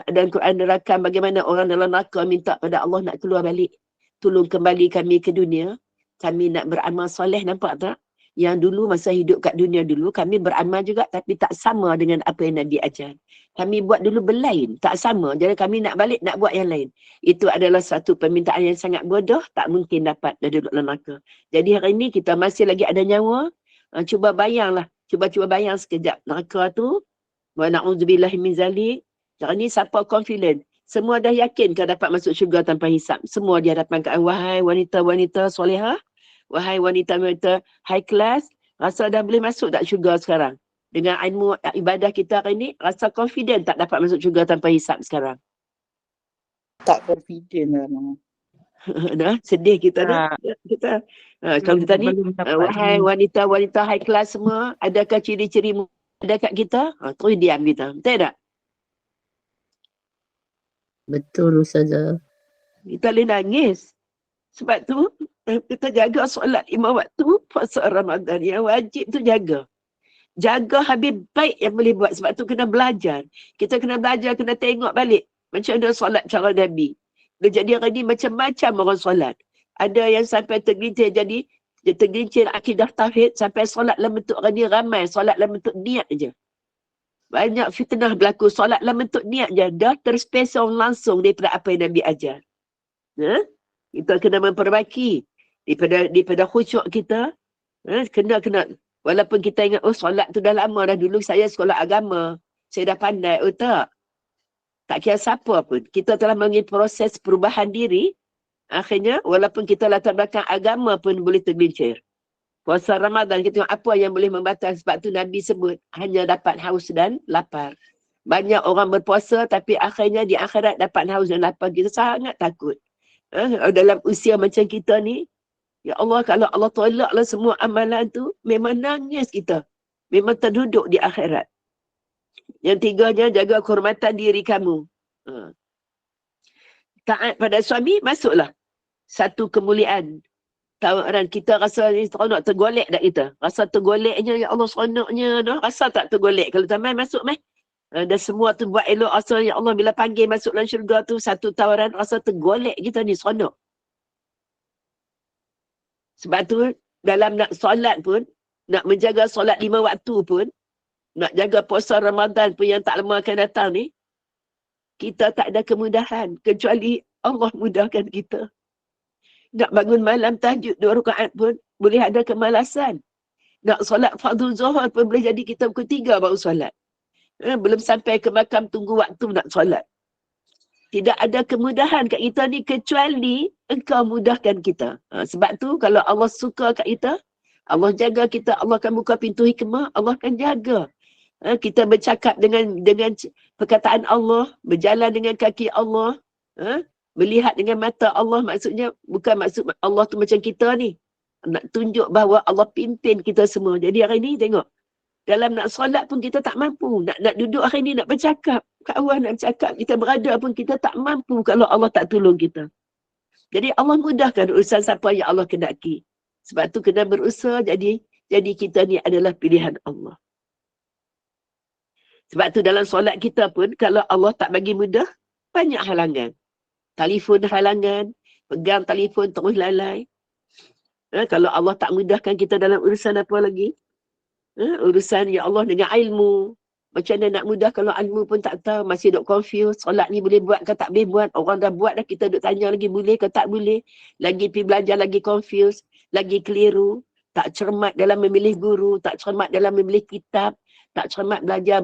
dalam Quran ada rakam bagaimana orang dalam neraka minta pada Allah nak keluar balik. Tolong kembali kami ke dunia. Kami nak beramal soleh, nampak tak? Yang dulu masa hidup kat dunia dulu, kami beramal juga tapi tak sama dengan apa yang Nabi ajar. Kami buat dulu berlain, tak sama. Jadi kami nak balik, nak buat yang lain. Itu adalah satu permintaan yang sangat bodoh, tak mungkin dapat dari dalam neraka. Jadi hari ini kita masih lagi ada nyawa. Cuba bayanglah, cuba bayang sekejap. Neraka tu, wa na'udzubillahi min zalik. Sekarang ni siapa confident? Semua dah yakin kau dapat masuk syurga tanpa hisap. Semua di hadapan kau. Wahai wanita-wanita solehah, wahai wanita-wanita high class, rasa dah boleh masuk tak syurga sekarang? Dengan ilmu ibadah kita hari ni, rasa confident tak dapat masuk syurga tanpa hisap sekarang? Tak confident lah. Dah, sedih kita dah. Kalau kita ni, wahai wanita-wanita high class semua, adakah ciri-ciri ada kat kita? Terus diam kita. Betul tak? Betul Ustazah. Kita boleh nangis. Sebab tu, kita jaga solat 5 waktu, puasa Ramadan. Yang wajib tu jaga. Jaga habis baik yang boleh buat. Sebab tu kena belajar. Kita kena belajar, kena tengok balik. Macam mana solat cara Nabi. Dia jadi hari ni macam-macam orang solat. Ada yang sampai tergelincir jadi, dia tergelincir akidah tauhid, sampai solat dalam bentuk hari ni ramai. Solat dalam bentuk niat je. Banyak fitnah berlaku. Solat dalam bentuk niat je. Dah terspesong langsung daripada apa yang Nabi ajar. Kita kena memperbaiki. Daripada khusyuk kita. Kena. Walaupun kita ingat, solat tu dah lama dah. Dulu saya sekolah agama. Saya dah pandai. Tak. Tak kira siapa pun. Kita telah mengalami proses perubahan diri. Akhirnya, walaupun kita latar belakang agama pun boleh tergelincir. Puasa Ramadan, kita tengok apa yang boleh membatalkan. Sebab tu Nabi sebut, hanya dapat haus dan lapar. Banyak orang berpuasa, tapi akhirnya di akhirat dapat haus dan lapar. Kita sangat takut. Dalam usia macam kita ni, ya Allah, kalau Allah tolaklah semua amalan tu, memang nangis kita. Memang terduduk di akhirat. Yang tiganya, jaga kehormatan diri kamu. Taat pada suami, masuklah. Satu kemuliaan. tawaran kita rasa ni seronok, tergolek tak kita? Rasa tergoleknya, ya Allah seronoknya dah. Rasa tak tergolek? Kalau tamai masuk mai. Dan semua tu buat elok, rasa ya Allah bila panggil masuk dalam syurga tu, satu tawaran rasa tergolek kita ni seronok. Sebab tu dalam nak solat pun, nak menjaga solat 5 waktu pun, nak jaga puasa Ramadan pun yang tak lama akan datang ni, kita tak ada kemudahan kecuali Allah mudahkan kita. Nak bangun malam tahajud 2 rakaat pun boleh ada kemalasan. Nak solat fardu zuhur pun boleh jadi kita pukul 3 baru solat. Belum sampai ke makam tunggu waktu nak solat. Tidak ada kemudahan kat kita ni kecuali engkau mudahkan kita. Sebab tu kalau Allah suka kat kita, Allah jaga kita, Allah akan buka pintu hikmah, Allah akan jaga. Kita bercakap dengan perkataan Allah, berjalan dengan kaki Allah, melihat dengan mata Allah, maksudnya bukan maksud Allah tu macam kita ni. Nak tunjuk bahawa Allah pimpin kita semua. Jadi hari ni tengok, dalam nak solat pun kita tak mampu. Nak duduk hari ni nak bercakap. Kawan nak bercakap, kita berada pun kita tak mampu kalau Allah tak tolong kita. Jadi Allah mudahkan urusan siapa yang Allah kendaki. Sebab tu kena berusaha jadi kita ni adalah pilihan Allah. Sebab tu dalam solat kita pun kalau Allah tak bagi mudah, banyak halangan. Telefon halangan, pegang telefon terus lalai. Kalau Allah tak mudahkan kita dalam urusan apa lagi? Urusan ya Allah dengan ilmu. Macam mana nak mudah kalau ilmu pun tak tahu, masih duk confuse. Solat ni boleh buat ke tak boleh buat? Orang dah buat dah, kita duk tanya lagi boleh ke tak boleh? Lagi pergi belajar lagi confuse, lagi keliru. Tak cermat dalam memilih guru, tak cermat dalam memilih kitab, tak cermat belajar,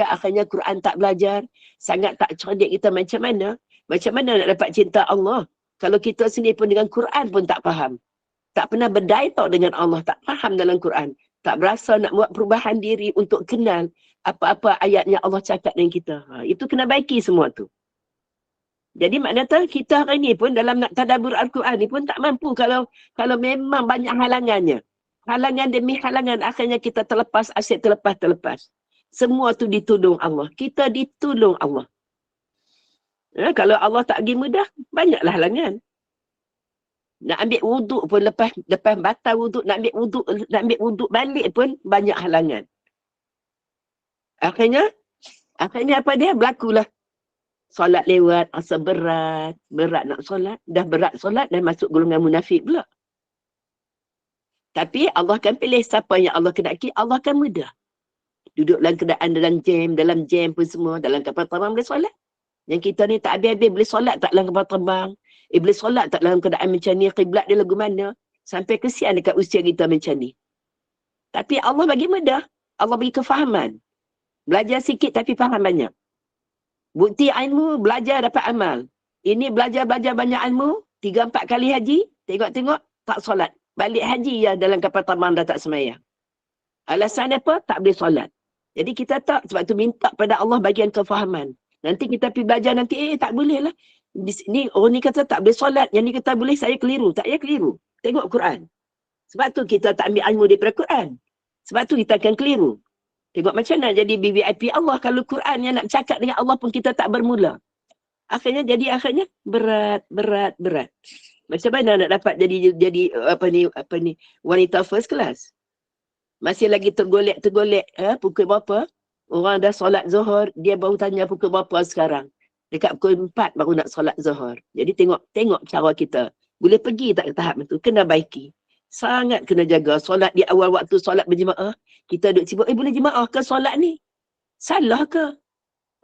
akhirnya Quran tak belajar. Sangat tak cerdik kita macam mana? Macam mana nak dapat cinta Allah? Kalau kita sendiri pun dengan Quran pun tak faham. Tak pernah berdialog dengan Allah, tak faham dalam Quran. Tak berasa nak buat perubahan diri untuk kenal apa-apa ayat yang Allah cakap dengan kita. Itu kena baiki semua tu. Jadi maknanya kita hari ni pun dalam nak tadabbur Al-Quran ni pun tak mampu kalau memang banyak halangannya. Halangan demi halangan, akhirnya kita terlepas, asyik terlepas. Semua tu ditolong Allah. Kita ditolong Allah. Kalau Allah tak bagi mudah, banyaklah halangan. Nak ambil wuduk pun lepas batal wuduk, nak ambil wuduk balik pun banyak halangan. Akhirnya apa dia? Berlakulah. Solat lewat, rasa berat nak solat. Dah berat solat, dah masuk golongan munafik pula. Tapi Allah akan pilih siapa yang Allah kendaki, Allah akan mudah. Duduk dalam keadaan dalam jam pun semua, dalam kapal terbang boleh solat. Yang kita ni tak habis-habis boleh solat tak dalam kapal terbang. Boleh solat tak dalam keadaan macam ni, kiblat dia lagu mana. Sampai kesian dekat usia kita macam ni. Tapi Allah bagi mudah. Allah bagi kefahaman. Belajar sikit tapi faham banyak. Bukti ilmu, belajar dapat amal. Ini belajar banyak ilmu, 3-4 kali haji, tengok-tengok, tak solat. Balik haji ya dalam kapal terbang dah tak semayang. Alasan apa? Tak boleh solat. Jadi kita tak, sebab tu minta pada Allah bagian kefahaman. Nanti kita pergi belajar nanti, tak boleh lah. Ni orang ni kata tak boleh solat, yang ni kata boleh, saya keliru. Tak payah keliru. Tengok Quran. Sebab tu kita tak ambil ilmu daripada Quran. Sebab tu kita akan keliru. Tengok macam mana jadi VVIP Allah kalau Quran yang nak cakap dengan Allah pun kita tak bermula. Akhirnya berat. Macam mana nak dapat jadi apa ni wanita first class? Masih lagi tergolek pukul berapa? Orang dah solat Zuhur, dia baru tanya pukul berapa sekarang. Dekat pukul 4 baru nak solat Zuhur. Jadi tengok cara kita. Boleh pergi tak ke tahap itu? Kena baiki. Sangat kena jaga. Solat di awal waktu solat berjemaah. Kita duduk sibuk, boleh jemaah ke solat ni? Salah ke?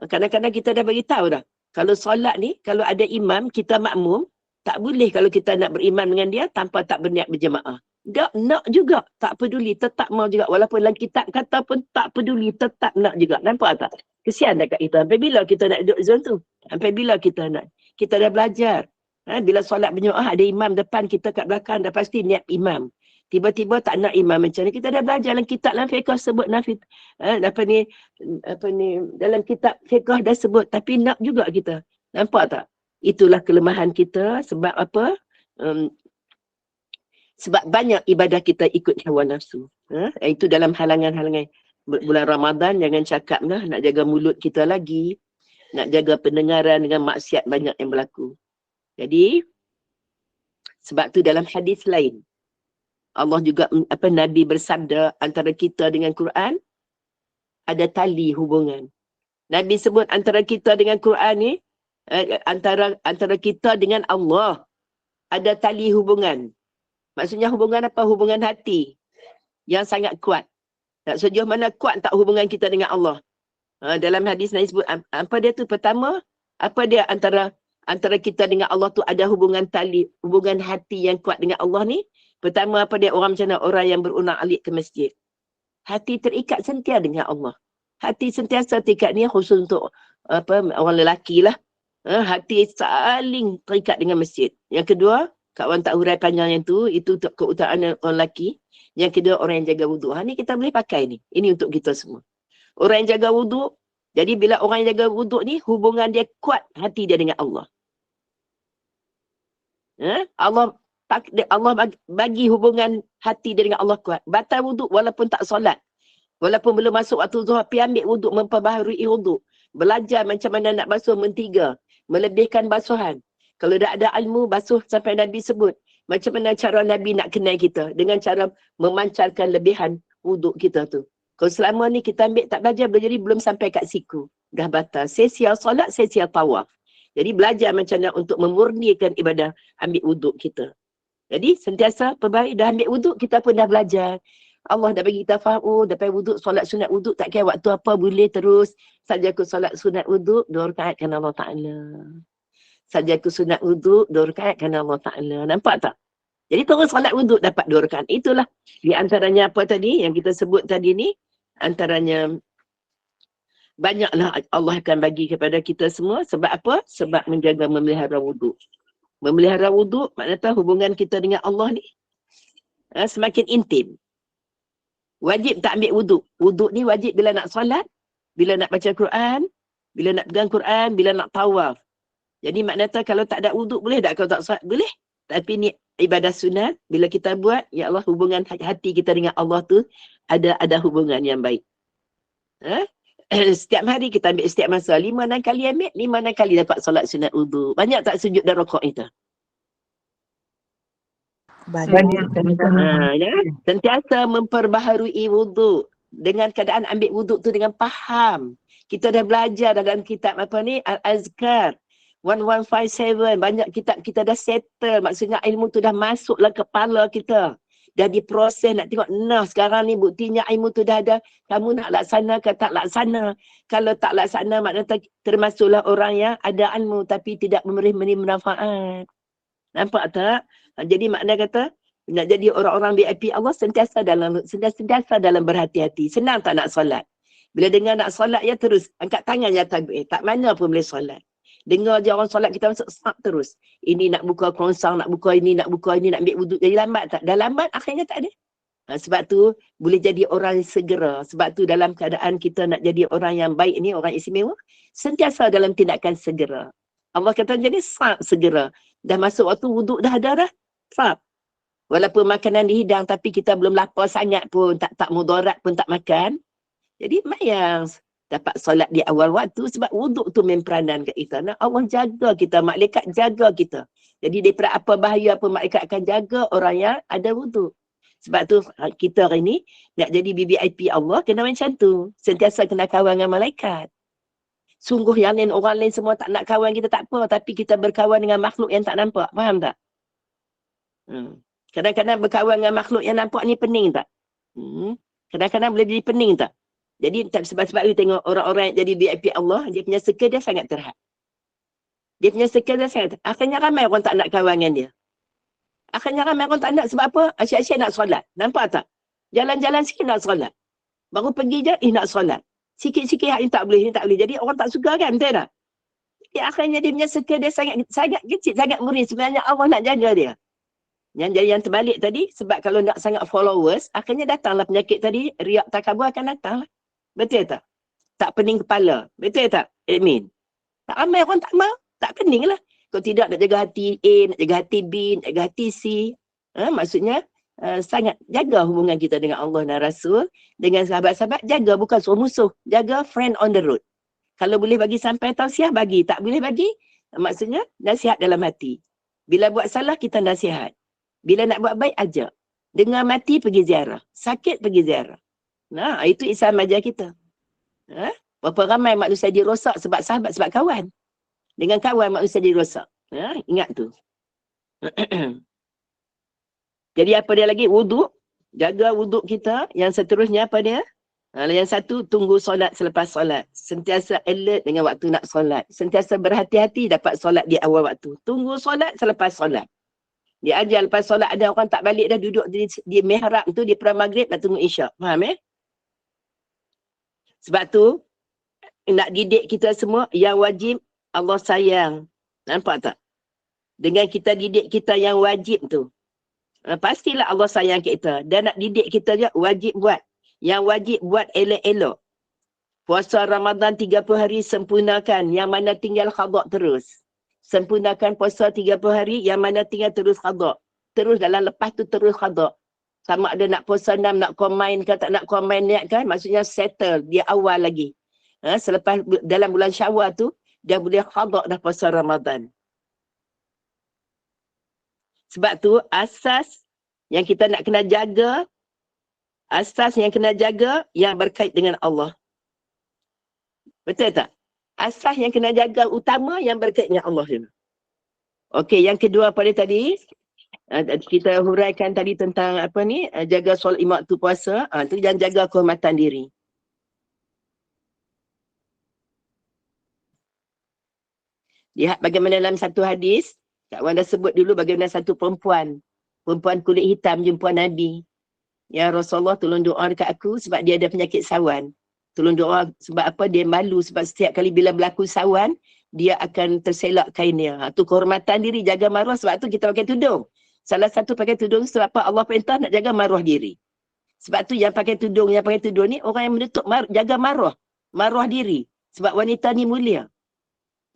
Kadang-kadang kita dah bagi tahu dah. Kalau solat ni, kalau ada imam, kita makmum, tak boleh kalau kita nak berimam dengan dia tanpa tak berniat berjemaah. Tak nak juga, tak peduli, tetap mau juga. Walaupun dalam kitab kata pun tak peduli, tetap nak juga. Nampak tak? Kesian dekat kita. Sampai bila kita nak duduk zon tu? Sampai bila kita nak? Kita dah belajar. Bila solat berjemaah ada imam depan, kita kat belakang dah pasti niat imam. Tiba-tiba tak nak imam macam ni. Kita dah belajar dalam kitab dalam fiqh sebut nafid. Dalam kitab fiqh dah sebut. Tapi nak juga kita. Nampak tak? Itulah kelemahan kita. Sebab apa? Sebab banyak ibadah kita ikut hawa nafsu. Itu dalam halangan-halangan. Bulan Ramadan jangan cakap lah. Nak jaga mulut kita lagi. Nak jaga pendengaran dengan maksiat banyak yang berlaku. Jadi, Sebab tu dalam hadis lain, Allah juga, Nabi bersabda, antara kita dengan Quran, ada tali hubungan. Nabi sebut antara kita dengan Quran ni, antara kita dengan Allah, ada tali hubungan. Maksudnya hubungan apa? Hubungan hati yang sangat kuat. Tak sejauh mana kuat tak hubungan kita dengan Allah. Dalam hadis Nabi sebut, apa dia tu? Pertama, apa dia antara kita dengan Allah tu ada hubungan tali, hubungan hati yang kuat dengan Allah ni. Pertama, apa dia? Orang macam mana? Orang yang berulang-alik ke masjid. Hati terikat sentiasa dengan Allah. Hati sentiasa terikat ni khusus untuk orang lelaki lah. Hati saling terikat dengan masjid. Yang kedua, kawan tak hurai panjang yang tu, itu untuk keutamaan orang lelaki. Yang kedua, orang yang jaga wuduk. Ni kita boleh pakai ni. Ini untuk kita semua. Orang yang jaga wuduk, jadi bila orang yang jaga wuduk ni, hubungan dia kuat hati dia dengan Allah. Allah bagi hubungan hati dia dengan Allah kuat. Batal wuduk walaupun tak solat. Walaupun belum masuk waktu zuhur, pergi ambil wuduk, memperbaharui wuduk. Belajar macam mana nak basuh mentiga. Melebihkan basuhan. Kalau dah ada ilmu, basuh sampai Nabi sebut. Macam mana cara Nabi nak kenal kita. Dengan cara memancarkan lebihan wuduk kita tu. Kalau selama ni kita ambil tak belajar, jadi belum sampai kat siku. Dah batal. Sia-sia solat, sia-sia tawaf. Jadi belajar macam mana untuk memurnikan ibadah ambil wuduk kita. Jadi sentiasa perbaik, dah ambil wuduk, kita pun dah belajar. Allah dah bagi kita faham, dapat wuduk, solat sunat wuduk, tak kira waktu apa, boleh terus. Saja aku solat sunat wuduk, 2 rakaat kerana Allah Ta'ala. Saja aku sunat wuduk, 2 rakaat kerana Allah Ta'ala. Nampak tak? Jadi terus solat wuduk dapat 2 rakaat. Itulah. Di antaranya apa tadi, yang kita sebut tadi ni, antaranya banyaklah Allah akan bagi kepada kita semua. Sebab apa? Sebab menjaga, memelihara wuduk. Memelihara wuduk, maknanya hubungan kita dengan Allah ni semakin intim. Wajib tak ambil wuduk. Wuduk ni wajib bila nak solat, bila nak baca Quran, bila nak pegang Quran, bila nak tawaf. Jadi maknanya kalau tak ada wuduk boleh tak? Kalau tak solat boleh. Tapi ni ibadah sunat, bila kita buat, ya Allah, hubungan hati kita dengan Allah tu ada hubungan yang baik. Setiap hari kita ambil setiap masa 5-6 kali ambil, 5-6 kali dapat solat sunat wuduk. Banyak tak sujud dan rokok itu? Banyak. Ya? Sentiasa memperbaharui wuduk. Dengan keadaan ambil wuduk tu dengan faham. Kita dah belajar dalam kitab apa ni? Al-Azkar. 1157. Banyak kitab kita dah settle. Maksudnya ilmu tu dah masuklah kepala kita. Dah diproses nak tengok. Nah sekarang ni buktinya ilmu tu dah ada. Kamu nak laksana ke tak laksana. Kalau tak laksana maknanya termasuklah orang yang ada ilmu tapi tidak memberi manfaat. Nampak tak? Jadi makna kata nak jadi orang-orang VIP Allah sentiasa dalam berhati-hati. Senang tak nak solat? Bila dengar nak solat ya terus angkat tangan ya takbir. Tak mana pun boleh solat. Dengar je orang solat kita masuk start terus. Ini nak buka krongsang, nak buka ini, nak ambil wuduk. Jadi lambat tak? Dah lambat akhirnya tak ada. Sebab tu boleh jadi orang segera. Sebab tu dalam keadaan kita nak jadi orang yang baik ni, orang istimewa, sentiasa dalam tindakan segera. Allah kata jadi segera. Dah masuk waktu wuduk dah ada dah. Walaupun makanan dihidang tapi kita belum lapar sangat pun, tak mudarat pun tak makan. Jadi mayang dapat solat di awal waktu sebab wuduk tu memperanan kat kita. Nah, Allah jaga kita, malaikat jaga kita. Jadi daripada apa bahaya apa malaikat akan jaga orang yang ada wuduk. Sebab tu kita hari ni nak jadi VIP Allah kena macam tu. Sentiasa kena kawan dengan malaikat. Sungguh yang lain, orang lain semua tak nak kawan kita tak apa. Tapi kita berkawan dengan makhluk yang tak nampak. Faham tak? Kadang-kadang berkawan dengan makhluk yang nampak ni pening tak? Kadang-kadang boleh jadi pening tak? Jadi sebab-sebab you tengok orang-orang yang jadi VIP Allah, dia punya circle dia sangat terhad. Dia punya circle dia sangat terhad. Akhirnya ramai orang tak nak kawan dengan dia. Akhirnya ramai orang tak nak sebab apa? Asyik-asyik nak solat. Nampak tak? Jalan-jalan sikit nak solat. Baru pergi je, nak solat. Sikit-sikit ni tak boleh, ni tak boleh. Jadi orang tak suka kan, betul tak? Jadi akhirnya dia punya circle dia sangat kecil, sangat murid. Sebenarnya Allah nak jaga dia. Yang terbalik tadi, sebab kalau nak sangat followers, akhirnya datanglah penyakit tadi, riak takabur akan datang lah. Betul tak? Tak pening kepala. Betul tak, admin? Tak ramai orang tak mau, tak pening lah. Kalau tidak nak jaga hati A, nak jaga hati B, nak jaga hati C. Maksudnya, sangat jaga hubungan kita dengan Allah dan Rasul. Dengan sahabat-sahabat, jaga bukan suruh musuh. Jaga friend on the road. Kalau boleh bagi sampai tausiah, bagi. Tak boleh bagi, maksudnya nasihat dalam hati. Bila buat salah, kita nasihat. Bila nak buat baik, ajak. Dengar mati, pergi ziarah. Sakit, pergi ziarah. Nah, itu Islam ajar kita. Berapa ramai manusia dirosak sebab sahabat, sebab kawan. Dengan kawan manusia dirosak. Ingat tu. Jadi apa dia lagi? Wuduk. Jaga wuduk kita. Yang seterusnya apa dia? Yang satu, tunggu solat selepas solat. Sentiasa alert dengan waktu nak solat. Sentiasa berhati-hati dapat solat di awal waktu. Tunggu solat selepas solat. Dia ajar lepas solat ada orang tak balik dah, duduk di mihrab tu, di perang maghrib nak tunggu isyak. Faham Sebab tu, nak didik kita semua, yang wajib Allah sayang. Nampak tak? Dengan kita didik kita yang wajib tu, pastilah Allah sayang kita. Dan nak didik kita je, wajib buat. Yang wajib buat elok-elok. Puasa Ramadan 30 hari sempurnakan. Yang mana tinggal qada terus. Sempurnakan puasa 30 hari. Yang mana tinggal terus qada. Terus dalam lepas tu terus qada. Sama ada nak puasa 6, nak combine ke tak nak combine niat kan. Maksudnya settle. Dia awal lagi. Selepas dalam bulan Syawal tu, dia boleh qada dah puasa Ramadan. Sebab tu asas yang kita nak kena jaga, asas yang kena jaga yang berkait dengan Allah. Betul tak? Asas yang kena jaga utama yang berkait dengan Allah. Okey, yang kedua pada tadi, kita huraikan tadi tentang apa ni, jaga solat 5 waktu puasa, tu dan jaga kehormatan diri. Lihat bagaimana dalam satu hadis, Kak Wan dah sebut dulu bagaimana satu perempuan kulit hitam jumpa Nabi. Ya Rasulullah, tolong doa dekat aku sebab dia ada penyakit sawan. Tolong doa sebab apa? Dia malu sebab setiap kali bila berlaku sawan, dia akan terselak kainnya. Tu kehormatan diri, jaga maruah. Sebab tu kita pakai tudung. Salah satu pakai tudung sebab apa? Allah perintah nak jaga maruah diri. Sebab tu yang pakai tudung ni orang yang menutup jaga maruah diri. Sebab wanita ni mulia.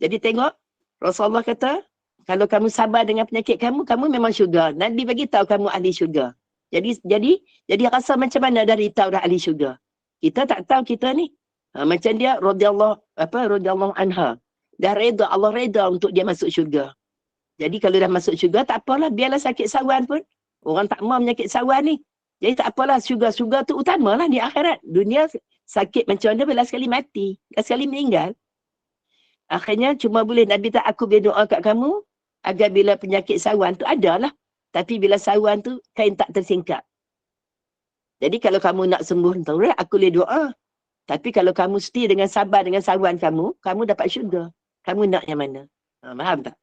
Jadi tengok, Rasulullah kata, kalau kamu sabar dengan penyakit kamu, kamu memang syurga. Nabi bagi tahu kamu ahli syurga. Jadi rasa macam mana dari tahu dah ahli syurga. Kita tak tahu kita ni. Macam dia radhiyallahu anha. Dah reda, Allah reda untuk dia masuk syurga. Jadi kalau dah masuk syurga tak apalah, biarlah sakit sawan pun. Orang tak mau penyakit sawan ni. Jadi tak apalah, syurga tu utamalah di akhirat. Dunia sakit macam mana, belas sekali mati, belas sekali meninggal. Akhirnya cuma boleh Nabi tak, aku berdoa kat kamu agar bila penyakit sawan tu adalah. Tapi bila sawan tu kain tak tersingkap. Jadi kalau kamu nak sembuh, aku boleh doa. Tapi kalau kamu setia dengan sabar dengan sawan kamu dapat syurga. Kamu nak yang mana? Faham tak?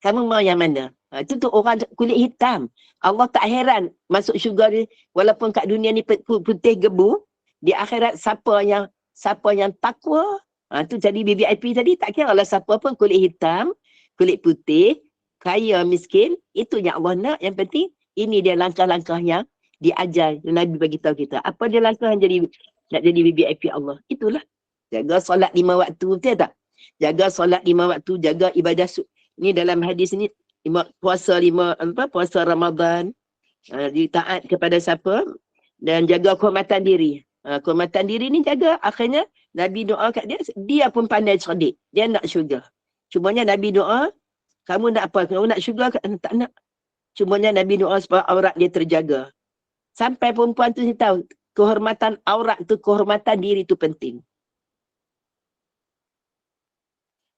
Kamu mau yang mana? Itu tu orang kulit hitam. Allah tak heran masuk syurga ni, walaupun kat dunia ni putih gebu, di akhirat siapa yang takwa, tu jadi VIP tadi, tak kira lah siapa pun, kulit hitam, kulit putih, kaya, miskin, itu yang Allah nak. Yang penting, ini dia langkah-langkah yang diajar, yang Nabi bagi tahu kita. Apa dia langkah yang nak jadi VIP Allah? Itulah. Jaga solat 5 waktu, betul tak? Jaga solat 5 waktu, jaga ibadah. Ini dalam hadis ni, puasa Ramadan, ditaat kepada siapa, dan jaga kehormatan diri. Kehormatan diri ni jaga, akhirnya Nabi doa kat dia pun pandai cerdik. Dia nak syurga. Cumanya Nabi doa, kamu nak apa? Kamu nak syurga? Tak nak. Cumanya Nabi doa supaya aurat dia terjaga. Sampai perempuan tu dia tahu, kehormatan aurat tu, kehormatan diri tu penting.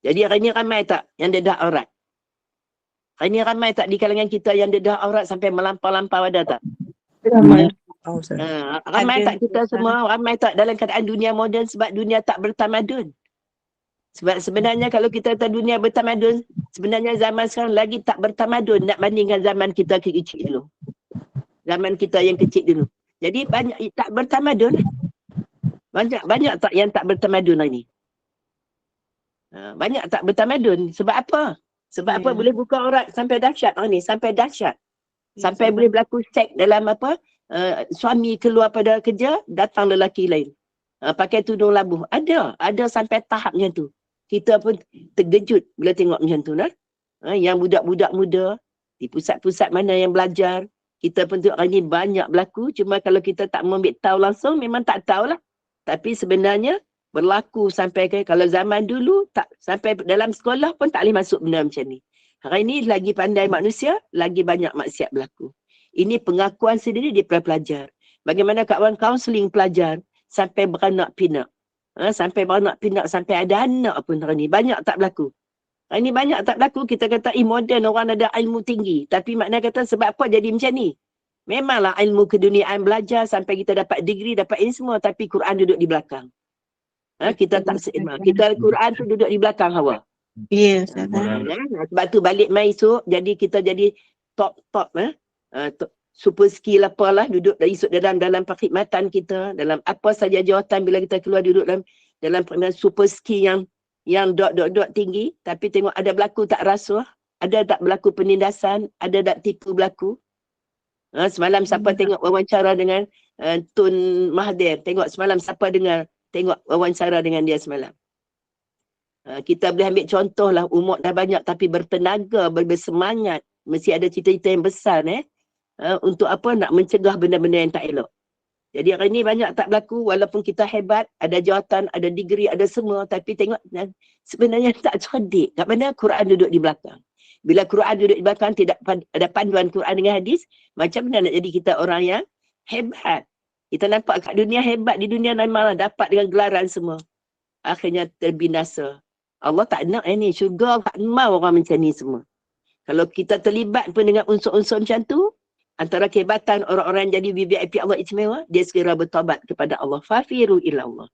Jadi hari ni ramai tak yang dedah aurat? Hari ni ramai tak di kalangan kita yang dedah aurat sampai melampau-lampau, ada tak? Ramai. Ramai tak kita semua? Ramai tak dalam keadaan dunia moden sebab dunia tak bertamadun? Sebab sebenarnya kalau kita tahu dunia bertamadun, sebenarnya zaman sekarang lagi tak bertamadun nak bandingkan zaman kita kecil dulu. Zaman kita yang kecil dulu. Jadi banyak tak bertamadun. Banyak tak yang tak bertamadun hari ni? Banyak tak bertamadun. Sebab apa? Sebab apa boleh buka aurat sampai dahsyat hari ni, sampai dahsyat. Sampai boleh berlaku seks dalam apa? Suami keluar pada kerja, datang lelaki lain. Pakai tudung labuh. Ada sampai tahap macam tu. Kita pun terkejut bila tengok macam tu. Yang budak-budak muda, di pusat-pusat mana yang belajar, kita pun tengok hari ni banyak berlaku. Cuma kalau kita tak mau ambil tahu langsung, memang tak tahulah. Tapi sebenarnya, berlaku sampai kalau zaman dulu, tak sampai dalam sekolah pun tak boleh masuk benda macam ni. Hari ini lagi pandai manusia, lagi banyak maksiat berlaku. Ini pengakuan sendiri daripada pelajar. Bagaimana kawan kaunseling pelajar sampai beranak pinak. Sampai beranak pinak, sampai ada anak pun hari ini. Banyak tak berlaku. Hari ini banyak tak berlaku, kita kata moden orang ada ilmu tinggi. Tapi makna kata sebab apa jadi macam ni? Memanglah ilmu keduniaan belajar sampai kita dapat degree, dapat ini semua. Tapi Quran duduk di belakang. Kita tak seimbang. Kita Quran tu duduk di belakang Hawa. Ya, Ustazah. Sebab tu balik mai esok, jadi kita jadi top super skill apalah, duduk esok dalam perkhidmatan kita, dalam apa saja jawatan bila kita keluar duduk dalam super skill yang dot tinggi, tapi tengok ada berlaku tak rasuah, ada tak berlaku penindasan, ada tak tipu berlaku. Semalam siapa tengok wawancara dengan Tun Mahathir, tengok semalam siapa dengar, tengok wawancara dengan dia semalam. Kita boleh ambil contoh lah, umur dah banyak tapi bertenaga, bersemangat, mesti ada cita-cita yang besar untuk apa, nak mencegah benda-benda yang tak elok. Jadi hari ni banyak tak berlaku, walaupun kita hebat, ada jawatan, ada degree, ada semua, tapi tengok sebenarnya tak cerdik. Kat mana Quran duduk di belakang. Bila Quran duduk di belakang, tidak ada panduan Quran dengan hadis, macam mana nak jadi kita orang yang hebat. Kita nampak kat dunia hebat, di dunia memang dapat dengan gelaran semua. Akhirnya terbinasa. Allah tak nak ni, syurga tak mau orang macam ni semua. Kalau kita terlibat pun dengan unsur-unsur macam tu, antara kehebatan orang-orang yang jadi VIP Allah istimewa, dia segera bertaubat kepada Allah. Fafiru ila Allah.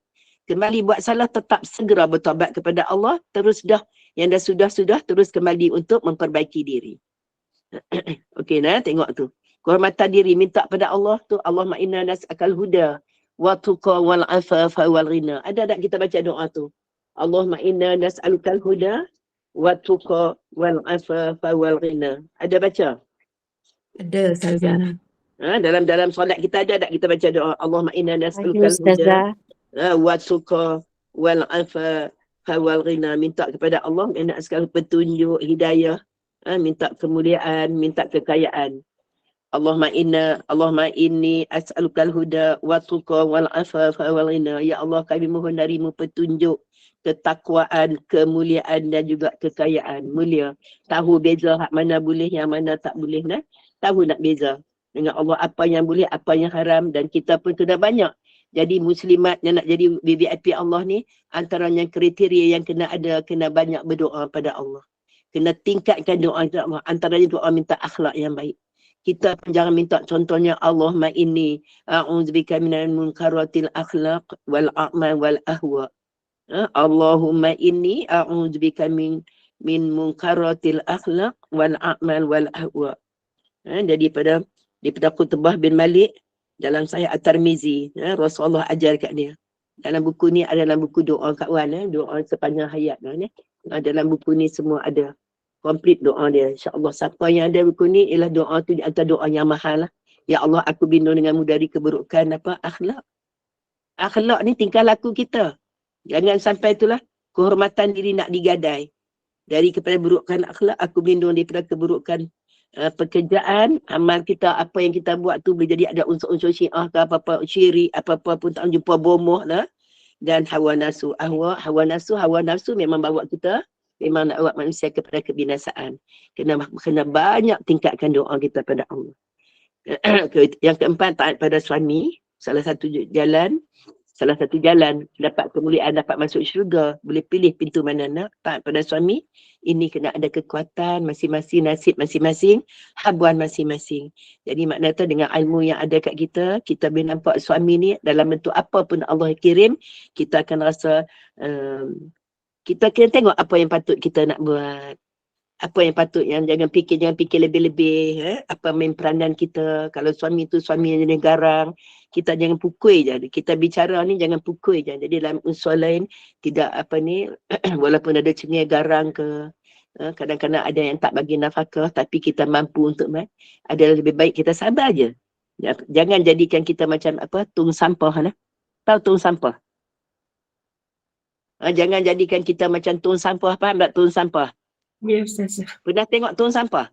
Kembali buat salah, tetap segera bertaubat kepada Allah. Terus dah, yang dah sudah, terus kembali untuk memperbaiki diri. Okey, tengok tu. Kehormatan diri, minta pada Allah tu, Allahumma inna nas'akal huda, wa tuqa wal afafa wal ghina. Ada tak kita baca doa tu? Allahumma inna nas'alukal huda, wa tuqa wal afafa wal ghina. Ada baca? Ada, Ustazah. Dalam solat kita ada tak kita baca doa Allahumma inna nas'alukal huda wa tuqa wal afafa wal ghina. Minta kepada Allah, minta segala petunjuk, hidayah, minta kemuliaan, minta kekayaan. Allahumma inni as'alukal huda wa tuqa wal afafa wal ghina. Ya Allah, kami mohon darimu petunjuk, ketakwaan, kemuliaan dan juga kekayaan. Mulia. Tahu beza hak mana boleh, yang mana tak boleh. Tahu nak beza dengan Allah, apa yang boleh, apa yang haram. Dan kita pun kena banyak. Jadi muslimat yang nak jadi VIP Allah ni, antaranya kriteria yang kena ada, kena banyak berdoa pada Allah. Kena tingkatkan doa kepada Allah. Antaranya doa minta akhlak yang baik. Kita pun jangan minta contohnya Allahumma inni a'udzubika minal munkaratil akhlaq wal a'mal wal ahwa. Allahumma inni a'udzubika min munkaratil akhlaq wal a'mal wal ahwa. Jadi daripada Qutbah bin Malik dalam Sahih At-Tirmizi, Rasulullah ajar kat dia. Dalam buku ni ada, dalam buku doa kat Wan, doa sepanjang hayat dalam buku ni semua ada. Komplit doa dia. InsyaAllah siapa yang ada buku ni, ialah doa tu di antara doa yang mahal lah. Ya Allah, aku berlindung denganmu dari keburukan akhlak. Akhlak ni tingkah laku kita. Jangan sampai itulah kehormatan diri nak digadai. Dari kepada keburukan akhlak, aku berlindung daripada keburukan pekerjaan, amal kita, apa yang kita buat tu boleh jadi ada unsur-unsur syiah ke apa-apa, syirik, apa-apa pun tak jumpa bomoh lah. Dan hawa nafsu. Hawa nafsu memang bawa kita, memang nak bawa manusia kepada kebinasaan. Kena banyak tingkatkan doa kita pada Allah. Yang keempat, taat pada suami. Salah satu jalan dapat kemuliaan, dapat masuk syurga. Boleh pilih pintu mana nak. Taat pada suami. Ini kena ada kekuatan masing-masing, nasib masing-masing, habuan masing-masing. Jadi makna tu dengan ilmu yang ada kat kita, kita boleh nampak suami ni dalam bentuk apa pun Allah kirim, kita akan rasa kita kena tengok apa yang patut kita nak buat. Apa yang patut, yang jangan fikir lebih-lebih. Apa main peranan kita. Kalau suami tu suami yang jenis garang, kita jangan pukul je. Kita bicara ni jangan pukul je. Jadi dalam unsur lain, tidak walaupun ada cengih garang ke, kadang-kadang ada yang tak bagi nafkah, tapi kita mampu untuk adalah lebih baik kita sabar je. Jangan jadikan kita macam tung sampah. Tahu tung sampah? Jangan jadikan kita macam tung sampah. Faham tak tung sampah? Ya, Ustazah. Pernah tengok tung sampah?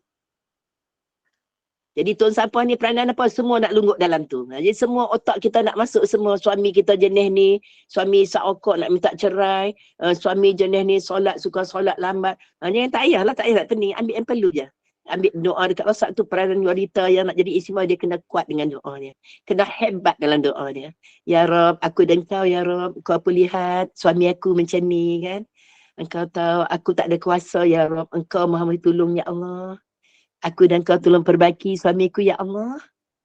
Jadi tong sampah ni peranan apa? Semua nak lungguk dalam tu. Jadi semua otak kita nak masuk semua. Suami kita jenis ni, suami sakok nak minta cerai, suami jenis ni suka solat lambat. Yang tak payahlah, tak payah nak pening. Ambil yang perlu je. Ambil doa dekat WhatsApp tu, peranan wanita yang nak jadi istimewa, dia kena kuat dengan doa dia. Kena hebat dalam doa dia. Ya Rab, aku dan kau ya Rab, kau apa lihat suami aku macam ni kan. Engkau tahu aku tak ada kuasa ya Rab, engkau maha tolong ya Allah. Aku dan kau tolong perbaiki suamiku ya Allah.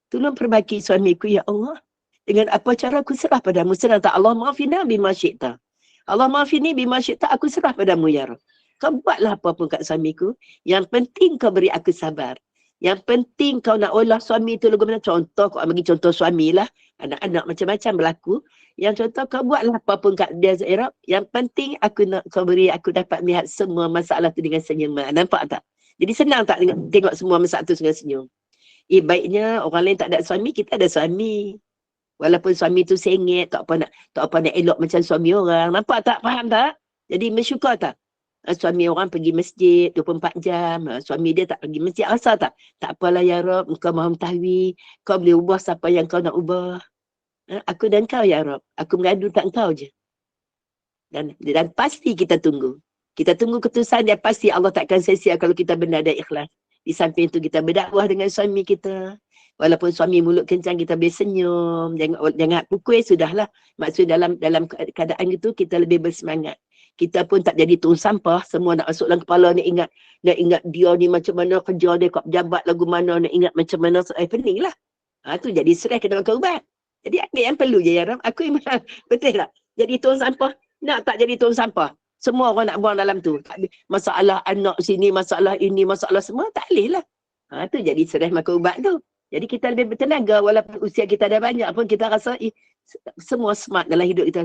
Tolong perbaiki suamiku ya Allah. Dengan apa cara aku serah padamu. Serah tak Allah maafina bima syi'ta. Allah maafini bima syi'ta, aku serah padamu ya Rab. Kau buatlah apa pun kat suamiku. Yang penting kau beri aku sabar. Yang penting kau nak olah suami tu lagu mana. Contoh, kau bagi contoh suami lah. Anak-anak macam-macam berlaku. Yang contoh kau buatlah apa pun kat dia ya Rab. Yang penting aku nak kau beri aku dapat melihat semua masalah tu dengan senyuman. Nampak tak? Jadi senang tak tengok semua masalah tu dengan senyum. Baiknya orang lain tak ada suami, kita ada suami. Walaupun suami tu sengit, tak apa nak elok macam suami orang. Nampak tak? Faham tak? Jadi bersyukur tak? Suami orang pergi masjid 24 jam. Suami dia tak pergi masjid. Rasa tak? Tak apalah ya Rab, engkau maha mengetahui. Kau boleh ubah siapa yang kau nak ubah. Aku dan kau ya Rab. Aku mengadu tak kau je. Dan pasti kita tunggu. Kita tunggu keputusan dia, pasti Allah takkan sia-sia kalau kita benar dan ikhlas. Di samping itu kita berdakwah dengan suami kita. Walaupun suami mulut kencang, kita boleh senyum. Jangan pukul, sudahlah. Maksud dalam keadaan itu kita lebih bersemangat. Kita pun tak jadi tong sampah. Semua nak masuk dalam kepala, nak ingat dia ni macam mana kerja dia, kat pejabat lagu mana, nak ingat macam mana. Pening lah. Tu jadi stres kena makan ubat. Jadi ambil yang perlu je ya Ram. Aku memang betul tak? Jadi tong sampah. Nak tak jadi tong sampah? Semua orang nak buang dalam tu. Masalah anak sini, masalah ini, masalah semua, tak boleh lah. Tu jadi stres makan ubat tu. Jadi kita lebih bertenaga walaupun usia kita dah banyak pun kita rasa semua smart dalam hidup kita.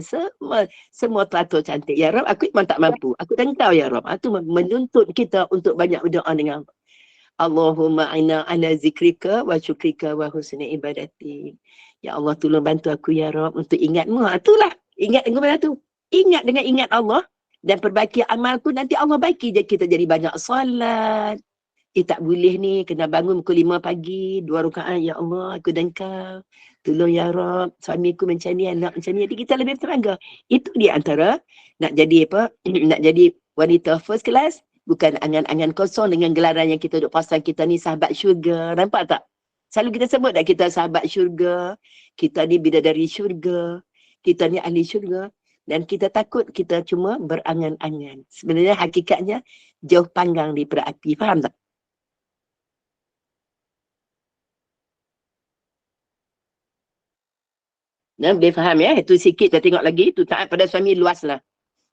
Semua teratur cantik. Ya Rab, aku memang tak mampu. Aku dan kau ya Rab. Itu menuntut kita untuk banyak berdoa dengan Allah. Allahumma a'inna ala zikrika wa syukrika wa husni ibadati. Ya Allah, tolong bantu aku ya Rab untuk ingatmu. Itulah. Ingat dengan mana tu? Ingat dengan ingat Allah. Dan perbaiki amalku, nanti Allah baiki je kita jadi banyak solat. Tak boleh ni, kena bangun pukul 5 pagi, 2 rakaat, ya Allah, aku dan kau. Tolong ya Rab, suamiku macam ni, anak macam ni. Jadi kita lebih tenaga. Itu dia antara nak jadi apa? Nak jadi wanita first class, bukan angan-angan kosong dengan gelaran yang kita duk pasang kita ni sahabat syurga. Nampak tak? Selalu kita sebut tak kita sahabat syurga, kita ni bidadari syurga, kita ni ahli syurga. Dan kita takut kita cuma berangan-angan. Sebenarnya hakikatnya jauh panggang daripada api. Faham tak? Boleh faham ya? Itu sikit kita tengok lagi. Itu taat pada suami luas lah.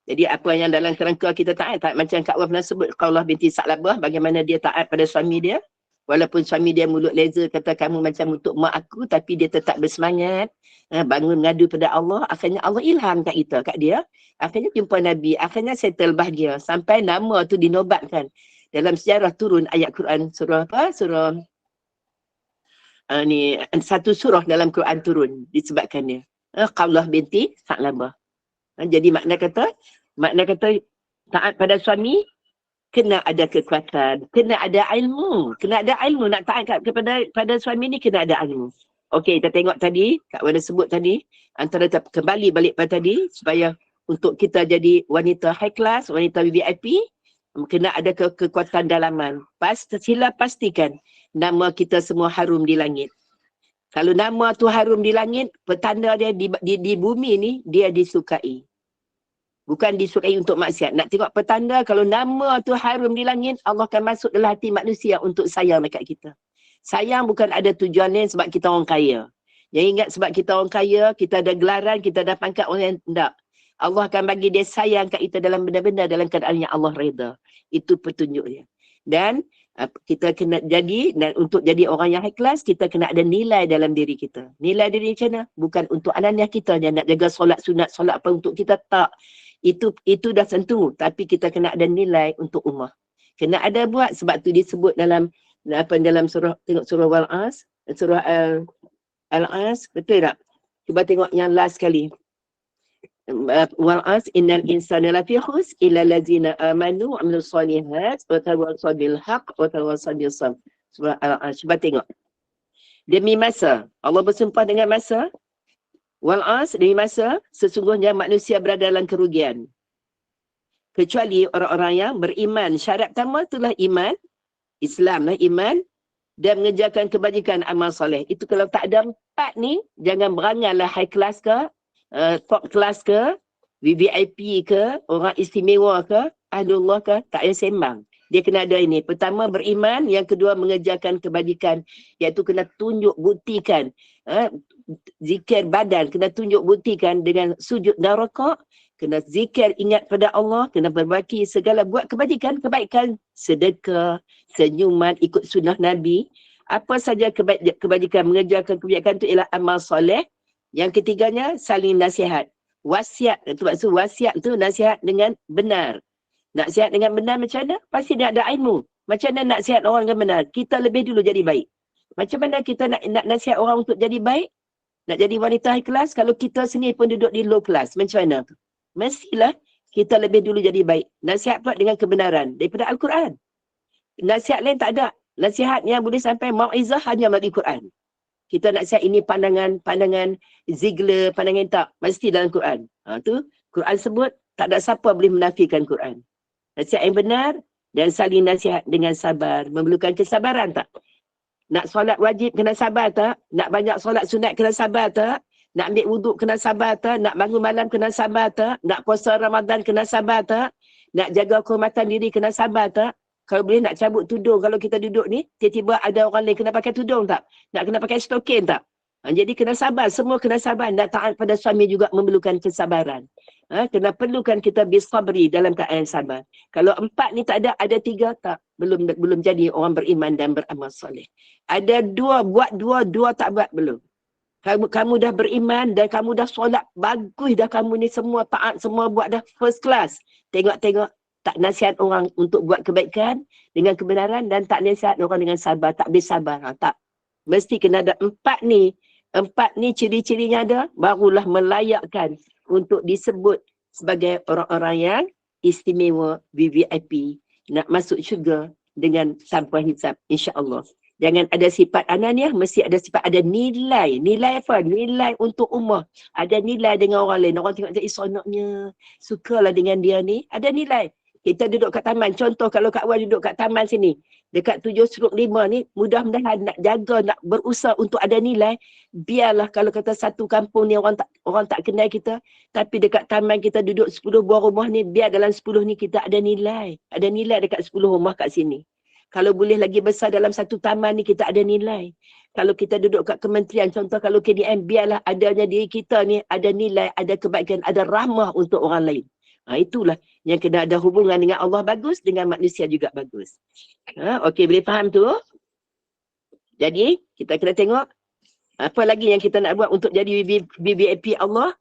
Jadi apa yang dalam kerangka kita taat macam Kak Waf pernah sebut Qaulah binti Sa'labah, bagaimana dia taat pada suami dia. Walaupun suami dia mulut leza kata kamu macam untuk mak aku, tapi dia tetap bersemangat. Bangun ngadu pada Allah, akhirnya Allah ilham kat kita, kat dia. Akhirnya jumpa Nabi, akhirnya settle bahagia. Sampai nama tu dinobatkan. Dalam sejarah turun ayat Quran, surah apa? Surah, satu surah dalam Quran turun disebabkan dia. Qaulah binti Sa'labah. Jadi makna kata taat pada suami, kena ada kekuatan, kena ada ilmu. Kena ada ilmu, nak taat kepada suami ni kena ada ilmu. Okey, kita tengok tadi, Kak Wana sebut tadi, antara kembali balik pada tadi, supaya untuk kita jadi wanita high class, wanita VIP, kena ada kekuatan dalaman. Sila pastikan nama kita semua harum di langit. Kalau nama tu harum di langit, petanda dia di bumi ni, dia disukai. Bukan disukai untuk maksiat. Nak tengok petanda, kalau nama tu harum di langit, Allah akan masuk dalam hati manusia untuk sayang dekat kita. Sayang bukan ada tujuan lain sebab kita orang kaya. Jangan ingat sebab kita orang kaya, kita ada gelaran, kita ada pangkat orang yang tidak. Allah akan bagi dia sayang kat kita dalam benda-benda dalam keadaan yang Allah reda. Itu petunjuk dia. Dan kita kena jadi, dan untuk jadi orang yang high class, kita kena ada nilai dalam diri kita. Nilai diri macam mana? Bukan untuk ananiah kita, yang nak jaga solat sunat, solat apa untuk kita, tak. Itu dah tentu, tapi kita kena ada nilai untuk ummah. Kena ada buat, sebab tu disebut dalam surah, tengok surah Al-As, surah Al-As, betul tak? Cuba tengok yang last sekali. Wal-As innal insana lafi khusr illa allazina amanu wa amilus solihat wa tawassaw bil haqq wa tawassaw bis sabr. Surah Al-As, cuba tengok. Demi masa. Allah bersumpah dengan masa. Wal as, demi masa, sesungguhnya manusia berada dalam kerugian. Kecuali orang-orang yang beriman. Syarat pertama itulah iman. Islam lah iman. Dan mengerjakan kebajikan amal soleh. Itu kalau tak ada 4 ni, jangan beranganlah high class ke, top class ke, VVIP ke, orang istimewa ke, ahlullah ke, tak payah sembang. Dia kena ada ini. Pertama beriman, yang kedua mengerjakan kebajikan, iaitu kena tunjuk buktikan. Zikir badan kena tunjuk buktikan dengan sujud dan rukuk, kena zikir ingat pada Allah, kena berbaki segala buat kebajikan, kebaikan, sedekah, senyuman, ikut sunnah Nabi. Apa saja kebajikan, mengerjakan kebajikan itu ialah amal soleh. Yang ketiganya saling nasihat. Wasiat, itu maksud wasiat tu nasihat dengan benar. Nasihat dengan benar macam mana? Pasti dia ada ilmu. Macam mana nasihat orang dengan benar? Kita lebih dulu jadi baik. Macam mana kita nak nasihat orang untuk jadi baik? Nak jadi wanita high class, kalau kita sendiri pun duduk di low class, macam mana? Mestilah kita lebih dulu jadi baik. Nasihat pula dengan kebenaran daripada Al-Quran. Nasihat lain tak ada. Nasihat yang boleh sampai mau'izah hanya melalui Quran. Kita nasihat ini pandangan Ziegler, pandangan tak. Mesti dalam Quran. Tu Quran sebut, tak ada siapa boleh menafikan Quran. Nasihat yang benar dan saling nasihat dengan sabar. Memerlukan kesabaran tak? Nak solat wajib kena sabar tak? Nak banyak solat sunat kena sabar tak? Nak ambil wuduk kena sabar tak? Nak bangun malam kena sabar tak? Nak puasa Ramadan kena sabar tak? Nak jaga kehormatan diri kena sabar tak? Kalau boleh nak cabut tudung, kalau kita duduk ni, tiba-tiba ada orang lain kena pakai tudung tak? Nak kena pakai stokin tak? Jadi kena sabar, semua kena sabar. Nak taat pada suami juga memerlukan kesabaran. Kena perlukan kita bisabri dalam keadaan sabar. Kalau 4 ni tak ada 3 tak. Belum jadi orang beriman dan beramal soleh. Ada 2, buat 2 tak buat belum. Kamu dah beriman dan kamu dah solat bagus dah, kamu ni semua taat, semua buat dah first class. Tengok-tengok tak nasihat orang untuk buat kebaikan dengan kebenaran dan tak nasihat orang dengan sabar, tak boleh sabar. Tak. Mesti kena ada 4 ni. 4 ni ciri-cirinya ada, barulah melayakkan untuk disebut sebagai orang-orang yang istimewa, VVIP, nak masuk syurga dengan tanpa hisab, insya-Allah. Jangan ada sifat ananiah, mesti ada sifat, ada nilai. Nilai apa? Nilai untuk ummah. Ada nilai dengan orang lain. Orang tengok, seronoknya, sukalah dengan dia ni. Ada nilai. Kita duduk kat taman. Contoh kalau Kak Wan duduk kat taman sini. Dekat 7/5 ni, mudah-mudahan nak jaga, nak berusaha untuk ada nilai. Biarlah kalau kata satu kampung ni orang tak kenal kita. Tapi dekat taman kita duduk 10 buah rumah ni, biar dalam 10 ni kita ada nilai. Ada nilai dekat 10 rumah kat sini. Kalau boleh lagi besar dalam satu taman ni, kita ada nilai. Kalau kita duduk kat kementerian, contoh kalau KDM, biarlah adanya diri kita ni ada nilai, ada kebaikan, ada rahmah untuk orang lain. Itulah yang kena ada hubungan dengan Allah bagus, dengan manusia juga bagus. Okey, boleh faham tu? Jadi, kita kena tengok apa lagi yang kita nak buat untuk jadi VIP Allah.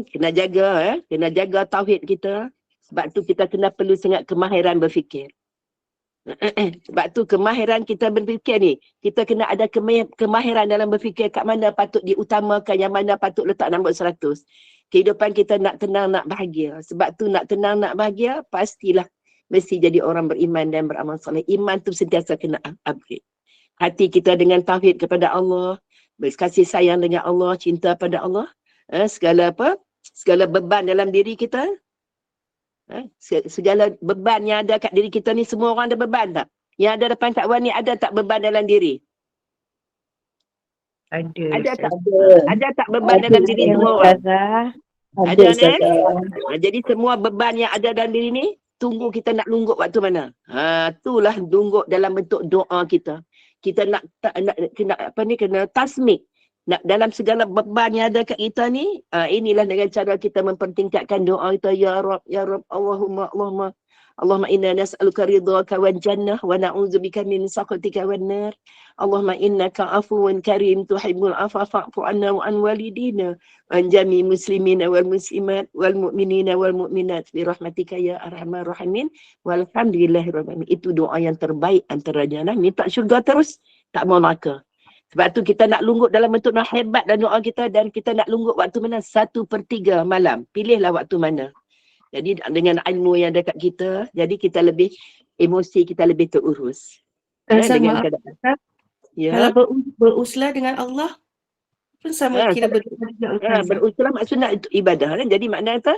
Kena jaga tauhid kita. Sebab tu kita kena perlu sangat kemahiran berfikir. Sebab tu kemahiran kita berfikir ni, kita kena ada kemahiran dalam berfikir kat mana patut diutamakan, yang mana patut letak nombor 100. Kehidupan kita nak tenang, nak bahagia. Sebab tu nak tenang, nak bahagia, pastilah mesti jadi orang beriman dan beramal soleh. Iman tu sentiasa kena upgrade. Hati kita dengan tauhid kepada Allah, berkasih sayang dengan Allah, cinta pada Allah. Segala beban dalam diri kita, segala beban yang ada kat diri kita ni, semua orang ada beban tak? Yang ada depan Kak Wan ni, ada tak beban dalam diri? Ada tak? Ada tak beban dalam diri semua orang? Ada ni? Jadi semua beban yang ada dalam diri ni, tunggu kita nak lungguk waktu mana? Itulah lungguk dalam bentuk doa kita. Kita kena tasmik. Nak dalam segala beban yang ada kat kita ni, inilah dengan cara kita mempertingkatkan doa kita, ya Rab, Allahumma inna nas'aluka ridhaka wal jannah wa na'udzubika min sakhatika wan nar. Allahumma innaka afuwun karim tuhibbul afwa fa'fu 'anna wa an walidina wa an jami muslimina wal muslimat wal mu'minina wal mu'minat bi rahmatika ya arhamar rahimin walhamdulillahi rabbil alamin. Itu doa yang terbaik antaranya. Minta syurga terus, tak mau neraka. Sebab tu kita nak lungguk dalam bentuk doa hebat dan doa kita, dan kita nak lungguk waktu mana? 1/3 malam. Pilihlah waktu mana. Jadi dengan ilmu yang ada kat kita, jadi kita lebih, emosi kita lebih terurus. Dengan keadaan. Kalau Ya. beruslah dengan Allah pun sama kira berdosa juga Ustazah. Berusaha maksudnya itu ibadah kan. Jadi maknanya kata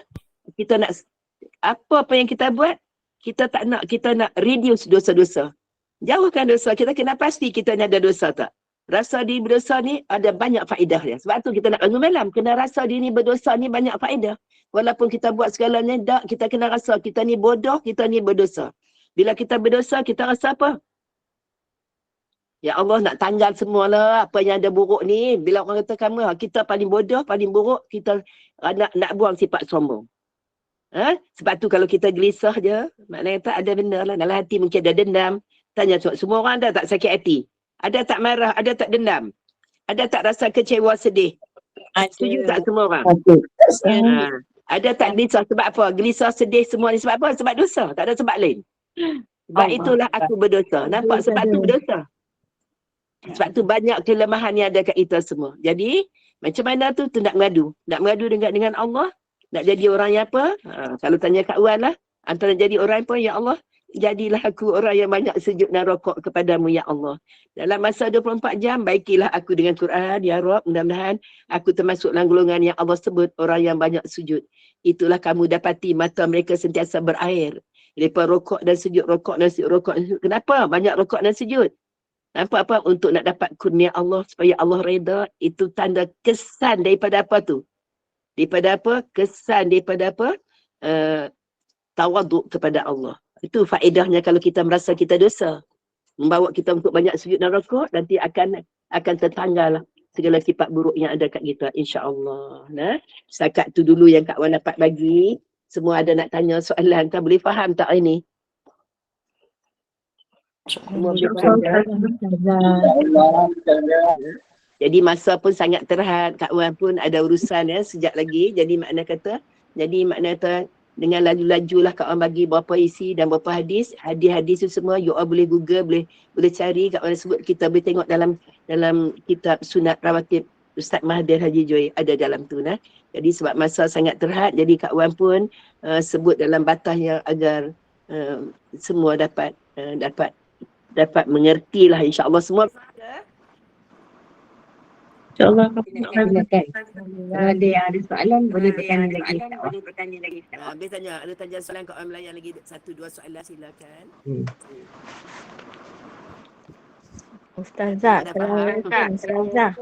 kita nak apa yang kita buat, kita nak reduce dosa-dosa. Jauhkan dosa. Kita kena pasti kita ni ada dosa tak. Rasa diri berdosa ni ada banyak faedah dia. Sebab tu kita nak bangun malam. Kena rasa diri ni berdosa ni banyak faedah. Walaupun kita buat segalanya tak, kita kena rasa kita ni bodoh, kita ni berdosa. Bila kita berdosa, kita rasa apa? Ya Allah nak tanggal semualah apa yang ada buruk ni. Bila orang kata kamu, kita paling bodoh, paling buruk, kita nak buang sifat sombong. Sebab tu kalau kita gelisah je, maknanya tak ada benda lah. Dalam hati mungkin ada dendam. Tanya semua orang ada tak sakit hati? Ada tak marah? Ada tak dendam? Ada tak rasa kecewa, sedih? Setuju tak semua orang? Ada tak gelisah sebab apa? Gelisah, sedih semua ni sebab apa? Sebab dosa. Tak ada sebab lain. Sebab itulah aku berdosa. Nampak sebab tu berdosa. Sebab tu banyak kelemahan yang ada kat kita semua. Jadi, macam mana tu nak mengadu. Nak mengadu dengan Allah. Nak jadi orang yang apa? Kalau tanya Kak Wan lah. Antara jadi orang apa? Ya Allah, jadilah aku orang yang banyak sujud dan rokok kepadamu, Ya Allah. Dalam masa 24 jam, baikilah aku dengan Quran. Ya Rabb, mudah-mudahan aku termasuk dalam golongan yang Allah sebut orang yang banyak sujud. Itulah kamu dapati mata mereka sentiasa berair. Mereka rokok dan sujud, rokok dan sujud, rokok dan sujud. Kenapa? Banyak rokok dan sujud. Nampak apa? Untuk nak dapat kurnia Allah supaya Allah reda. Itu tanda kesan daripada apa tu? Daripada apa? Kesan daripada apa? Tawaduk kepada Allah. Itu faedahnya kalau kita merasa kita dosa. Membawa kita untuk banyak sujud dan rokok, nanti akan tertanggal segala sifat buruk yang ada kat kita, insya-Allah. Nah, setakat tu dulu yang Kak Wan dapat bagi. Semua ada nak tanya soalan kan? Boleh faham tak ini? Semua boleh faham tak? Jadi masa pun sangat terhad. Kak Wan pun ada urusan ya sejak lagi. Jadi makna kata dengan laju-lajulah Kak Wan bagi berapa isi dan berapa hadis. Hadis-hadis tu semua you all boleh Google, boleh cari. Kak Wan sebut kita boleh tengok dalam kitab Sunat Rawatib Ustaz Mahathir Haji Joy ada dalam tu nah. Jadi sebab masa sangat terhad, jadi Kak Wan pun sebut dalam batasnya agar semua dapat mengertilah, insya-Allah semua. InsyaAllah. Silakan. Kalau ada yang ada soalan, boleh bertanya lagi. Habis ada tanya soalan Kak Wan melayan lagi 1-2 soalan, silakan. Ustazah, Ustazah.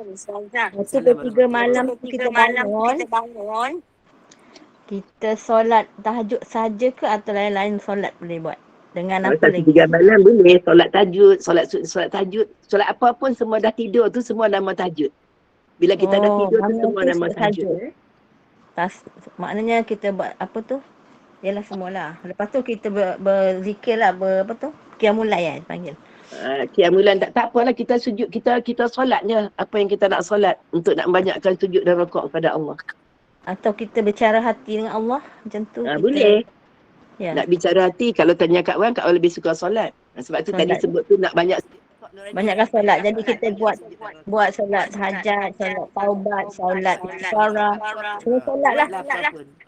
Waktu 3 malam kita bangun, kita solat tahajud saja ke atau lain-lain solat boleh buat? Dengan apa lagi? 3 malam boleh solat tahajud, solat tahajud, solat apa pun semua dah tidur tu semua nama tahajud. Bila kita dah tidur tu semua nama tahajud. Maknanya kita buat apa tu? Yalah semualah. Lepas tu kita berzikir lah, qiyamul lail panggil. Qiyamulan tak apalah, kita sujud, kita solatnya apa yang kita nak solat untuk nak banyakkan sujud dan rukuk kepada Allah. Atau kita bercara hati dengan Allah macam tu. Boleh. Ya. Nak bicara hati, kalau tanya Kak Wan lebih suka solat. Sebab tu tadi sebut tu nak banyakkan solat. Jadi kita buat solat hajat, solat taubat, solat istighfarah. Semua solat lah.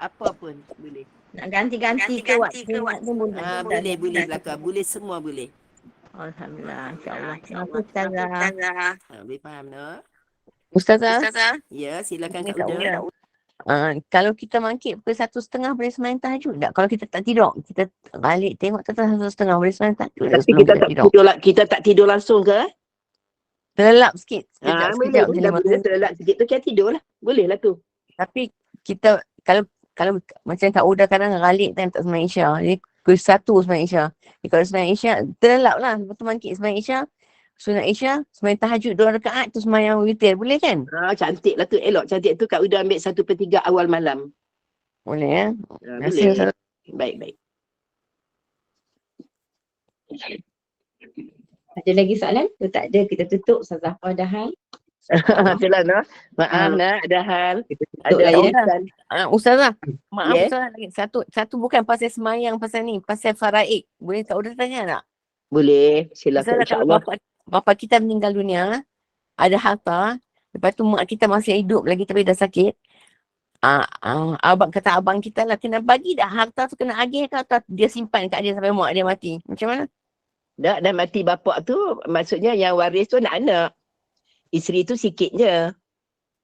Apa pun boleh. Nak ganti-ganti ke waktu pun boleh. Boleh belakang. Boleh semua boleh. Alhamdulillah, insya-Allah. Ustazah. Boleh faham tak? Ustazah. Ya, silakan Kak Uda. Kalau kita mangkit pukul 1:30 boleh sembahyang tahajud tak? Kalau kita tak tidur, kita balik tengok tak 1:30 boleh sembahyang tahajud. Tapi kita tak tidur langsung ke? Terlelap sikit. Sekejap. Boleh terlelap sikit tu kita tidur lah. Boleh lah tu. Tapi kita kalau macam Kak Uda kadang galik time tak sembahyang Isya. Jadi pukul 1 sembahyang Isya. Kalau sembahyang Isya terlelap lah. Lepas tu mangkit sembahyang Isya. Sunat Isya, sembahyang tahajud 2 rakaat tu sembahyang witir. Boleh kan? Cantik lah tu. Elok cantik tu Kak Uda ambil 1/3 awal malam. Boleh ya? Boleh. Baik. Ada lagi soalan? Tu tak ada, kita tutup. Ustazah dah hal. Itulah no. Maaf nak ada hal. Ada urusan. Ustazah, maaf Yeah. Ustazah lagi. Satu bukan pasal sembahyang, pasal ni, pasal faraid. Boleh tak Uda tanya tak? Boleh. Silakan Ustazah, kalau insya-Allah. bapa kita meninggal dunia, ada harta, lepas tu mak kita masih hidup lagi tapi dah sakit. Abang kita lah kena bagi dah harta tu, kena agih ke atau dia simpan kat dia sampai mak dia mati? Macam mana? Dah mati bapak tu, maksudnya yang waris tu anak-anak. Isteri tu sikit je.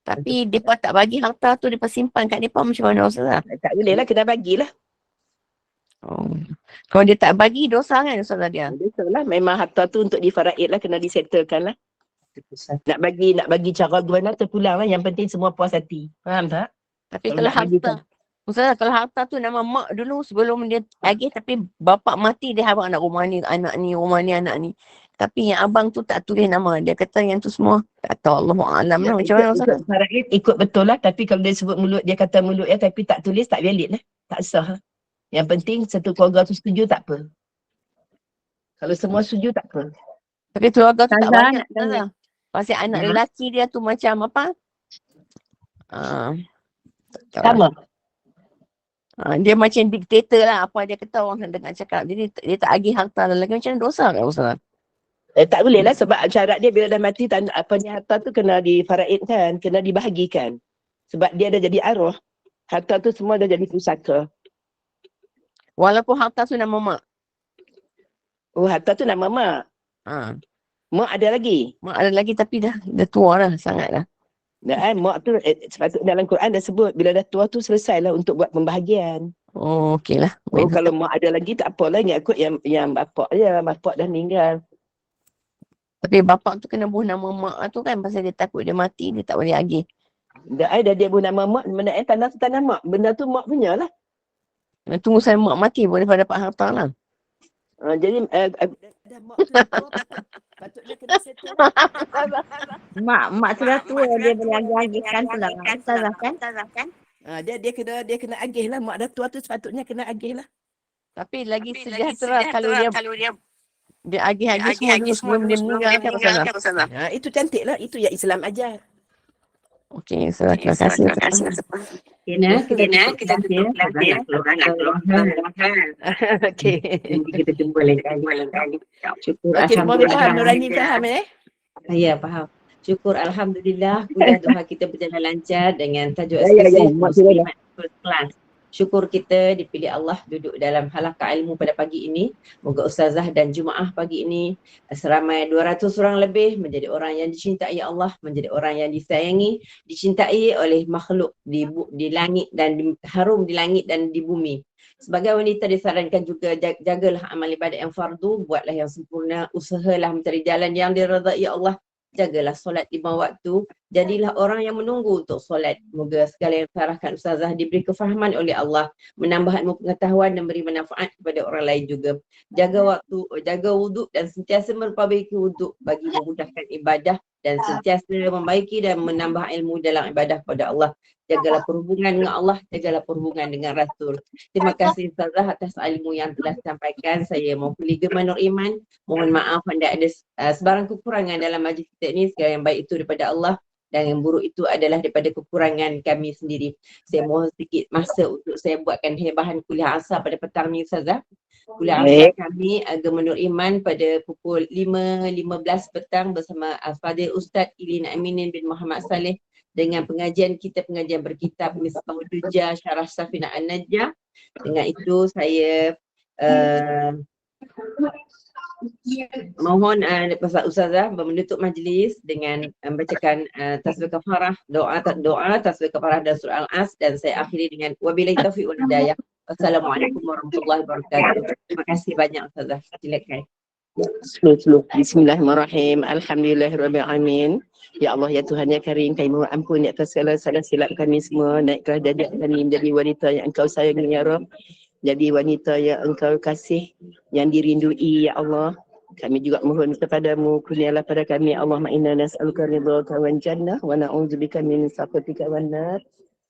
Tapi mereka tak bagi harta tu, mereka simpan kat mereka macam mana Ustazah? Tak boleh lah, kena bagilah. Oh. Kalau dia tak bagi, dosa kan Ustazah dia? Betul lah, memang harta tu untuk difaraid lah, kena disettlekan lah. Nak bagi cara gimana terpulang lah, yang penting semua puas hati. Faham tak? Tapi Kalau kalau nak bagi harta, Ustazah, kalau harta tu nama mak dulu sebelum dia agih, tapi bapak mati dia harap nak rumah ni, anak ni, rumah ni, anak ni. Tapi yang abang tu tak tulis nama. Dia kata yang tu semua tak tahu, Allahu'alam lah. Macam mana Ustazah? faraid ikut betul lah, tapi kalau dia sebut mulut, dia kata mulut ya, tapi tak tulis, tak valid lah. Tak sah lah. Yang penting satu keluarga tu setuju, tak apa. Kalau semua setuju, tak apa. Tapi keluarga tu tak Ustazah, banyak Ustazah. Pasal anak lelaki dia tu macam apa? Sama. Dia macam diktator lah. Apa dia kata orang nak dengar cakap. Jadi dia tak agih harta lelaki. Macam mana dosa kan Ustazah? Tak boleh lah, sebab syarat dia bila dah mati, harta tu kena difaraidkan, kena dibahagikan. Sebab dia dah jadi arwah. Harta tu semua dah jadi pusaka. Walaupun harta tu nama mak. Oh, harta tu nama mak. Ha. Mak ada lagi. Mak ada lagi tapi dah tua dah. Sangat dah. Mak tu sepatutnya dalam Quran dah sebut, bila dah tua tu selesailah untuk buat pembahagian. Oh, okey lah. Oh, kalau mak ada lagi tak apalah, ingat kot yang bapak je, bapak dah meninggal. Tapi bapak tu kena buh nama mak tu kan. Pasal dia takut dia mati. Dia tak boleh agih. Dah dia buat nama mak, benda tanah tu tanah mak. Benda tu mak punya lah. Tunggu sampai mak mati boleh dapat harta lah. Jadi dah mak tu tua, patutnya kena settle. Mak sudah tua, dia boleh agih-agihkan tu lah. Ustazah kan? Dia kena agih lah. Mak dah tua tu sepatutnya kena agih lah. Tapi lagi sejahtera kalau dia agih-agih semua dulu sebelum dia meninggal kan Ustazah. Itu cantik lah. Itu yang Islam ajar. Okey, Ustazah. Terima kasih. Kita tutup Okey. Nanti kita jumpa lain kali. Syukur Okey, semua faham. Nurani Alhamdulillah. faham Ya, faham. Syukur Alhamdulillah kuliah doa kita berjalan lancar dengan tajuk Ya. eksklusif Mak Muslimat First Class. Syukur kita dipilih Allah duduk dalam halaqah ilmu pada pagi ini. Moga ustazah dan jumaah pagi ini seramai 200 orang lebih menjadi orang yang dicintai Allah, menjadi orang yang disayangi, dicintai oleh makhluk di langit dan harum di langit dan di bumi. Sebagai wanita disarankan juga jagalah amal ibadat yang fardu, buatlah yang sempurna, usahalah mencari jalan yang diredai Allah. Jagalah solat 5 waktu, jadilah orang yang menunggu untuk solat. Moga segala yang diarahkan ustazah diberi kefahaman oleh Allah, menambah ilmu pengetahuan dan beri manfaat kepada orang lain juga. Jaga waktu, jaga wuduk dan sentiasa memperbaiki wuduk bagi memudahkan ibadah dan sentiasa membaiki dan menambah ilmu dalam ibadah kepada Allah. Jagalah perhubungan dengan Allah, jagalah perhubungan dengan Rasul. Terima kasih Ustazah atas ilmu yang telah disampaikan. Saya mewakili Gemma Nur Iman. Mohon maaf anda ada sebarang kekurangan dalam majlis kita ini. Segala yang baik itu daripada Allah dan yang buruk itu adalah daripada kekurangan kami sendiri. Saya mohon sedikit masa untuk saya buatkan hebahan kuliah asar pada petang ni Ustazah. Kuliah asar kami Gemma Nur Iman pada pukul 5.15 petang bersama Al-Fadhil Ustaz Ilin Aminin bin Muhammad Saleh dengan pengajian berkitab Misbahul Dujah Syarah Safinah An-Najah. Dengan itu saya mohon Ustazah menutup majlis dengan membacakan tasbih kafarah, doa tasbih kafarah dan surah Al-As, dan saya akhiri dengan wabillahi taufiq wal hidayah. Wassalamualaikum warahmatullahi wabarakatuh. Terima kasih banyak Ustazah. Silakan. Bismillahirrahmanirrahim. Alhamdulillahirabbil alamin. Ya Allah, ya Tuhan, ya Karim, kami mohon ampun di atas segala salah silap kami semua. Naikkan derajat kami menjadi wanita yang Engkau sayangi ya Rabb. Jadi wanita yang Engkau kasih, yang dirindui ya Allah. Kami juga mohon kepadamu, kurnialah pada kami Allahumma inna nas'aluka ridhaka wan jannah wa na'udzubika min sakhatika wan nar.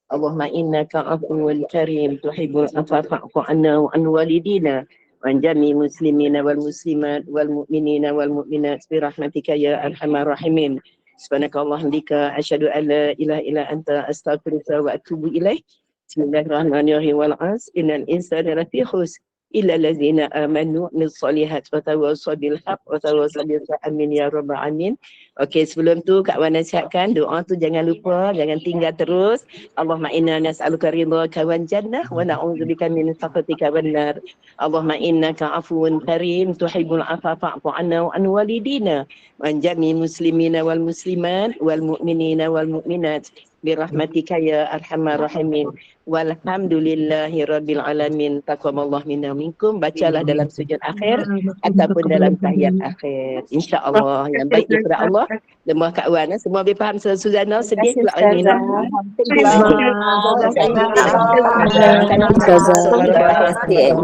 Allahumma innaka afuwwun karim tuhibbul afwa fa'fu 'anna wa an walidina wa an jami muslimina wal muslimat wal mu'minina wal mu'minat bi rahmatika ya arhamar rahimin. Subhanakallahumma hamdika asyhadu an la ilaha illa anta astaghfiruka wa atubu ilaik. Bismillahirrahmanirrahim. Wal 'asr innal insana lafi khusr إلا الذين آمنوا من الصالحات وتواصوا بالحق وتواصوا بالصبر. Amin ya rabbal alamin. Okey, sebelum tu Kak Wan nasihatkan doa tu jangan lupa, jangan tinggal terus. Allahumma inna nas'aluka ridhaka wan jannah wa na'udzubika min sakhatika wan nar. Allahumma innaka afuwun karim tuhibbul afwa fa'fu 'anna wa an walidina wa an jami'il muslimina wal muslimat wal mu'minina wal mu'minat birahmatika ya arhamar rahimin. Walhamdulillahi rabbil alamin. Taqabbalallah minna minkum. Bacalah dalam sujud akhir ataupun dalam tahiyat akhir. InsyaAllah yang baik daripada Allah. Lemah Kak Wan. Semua boleh faham Suzana sedih pula ini. Terima kasih.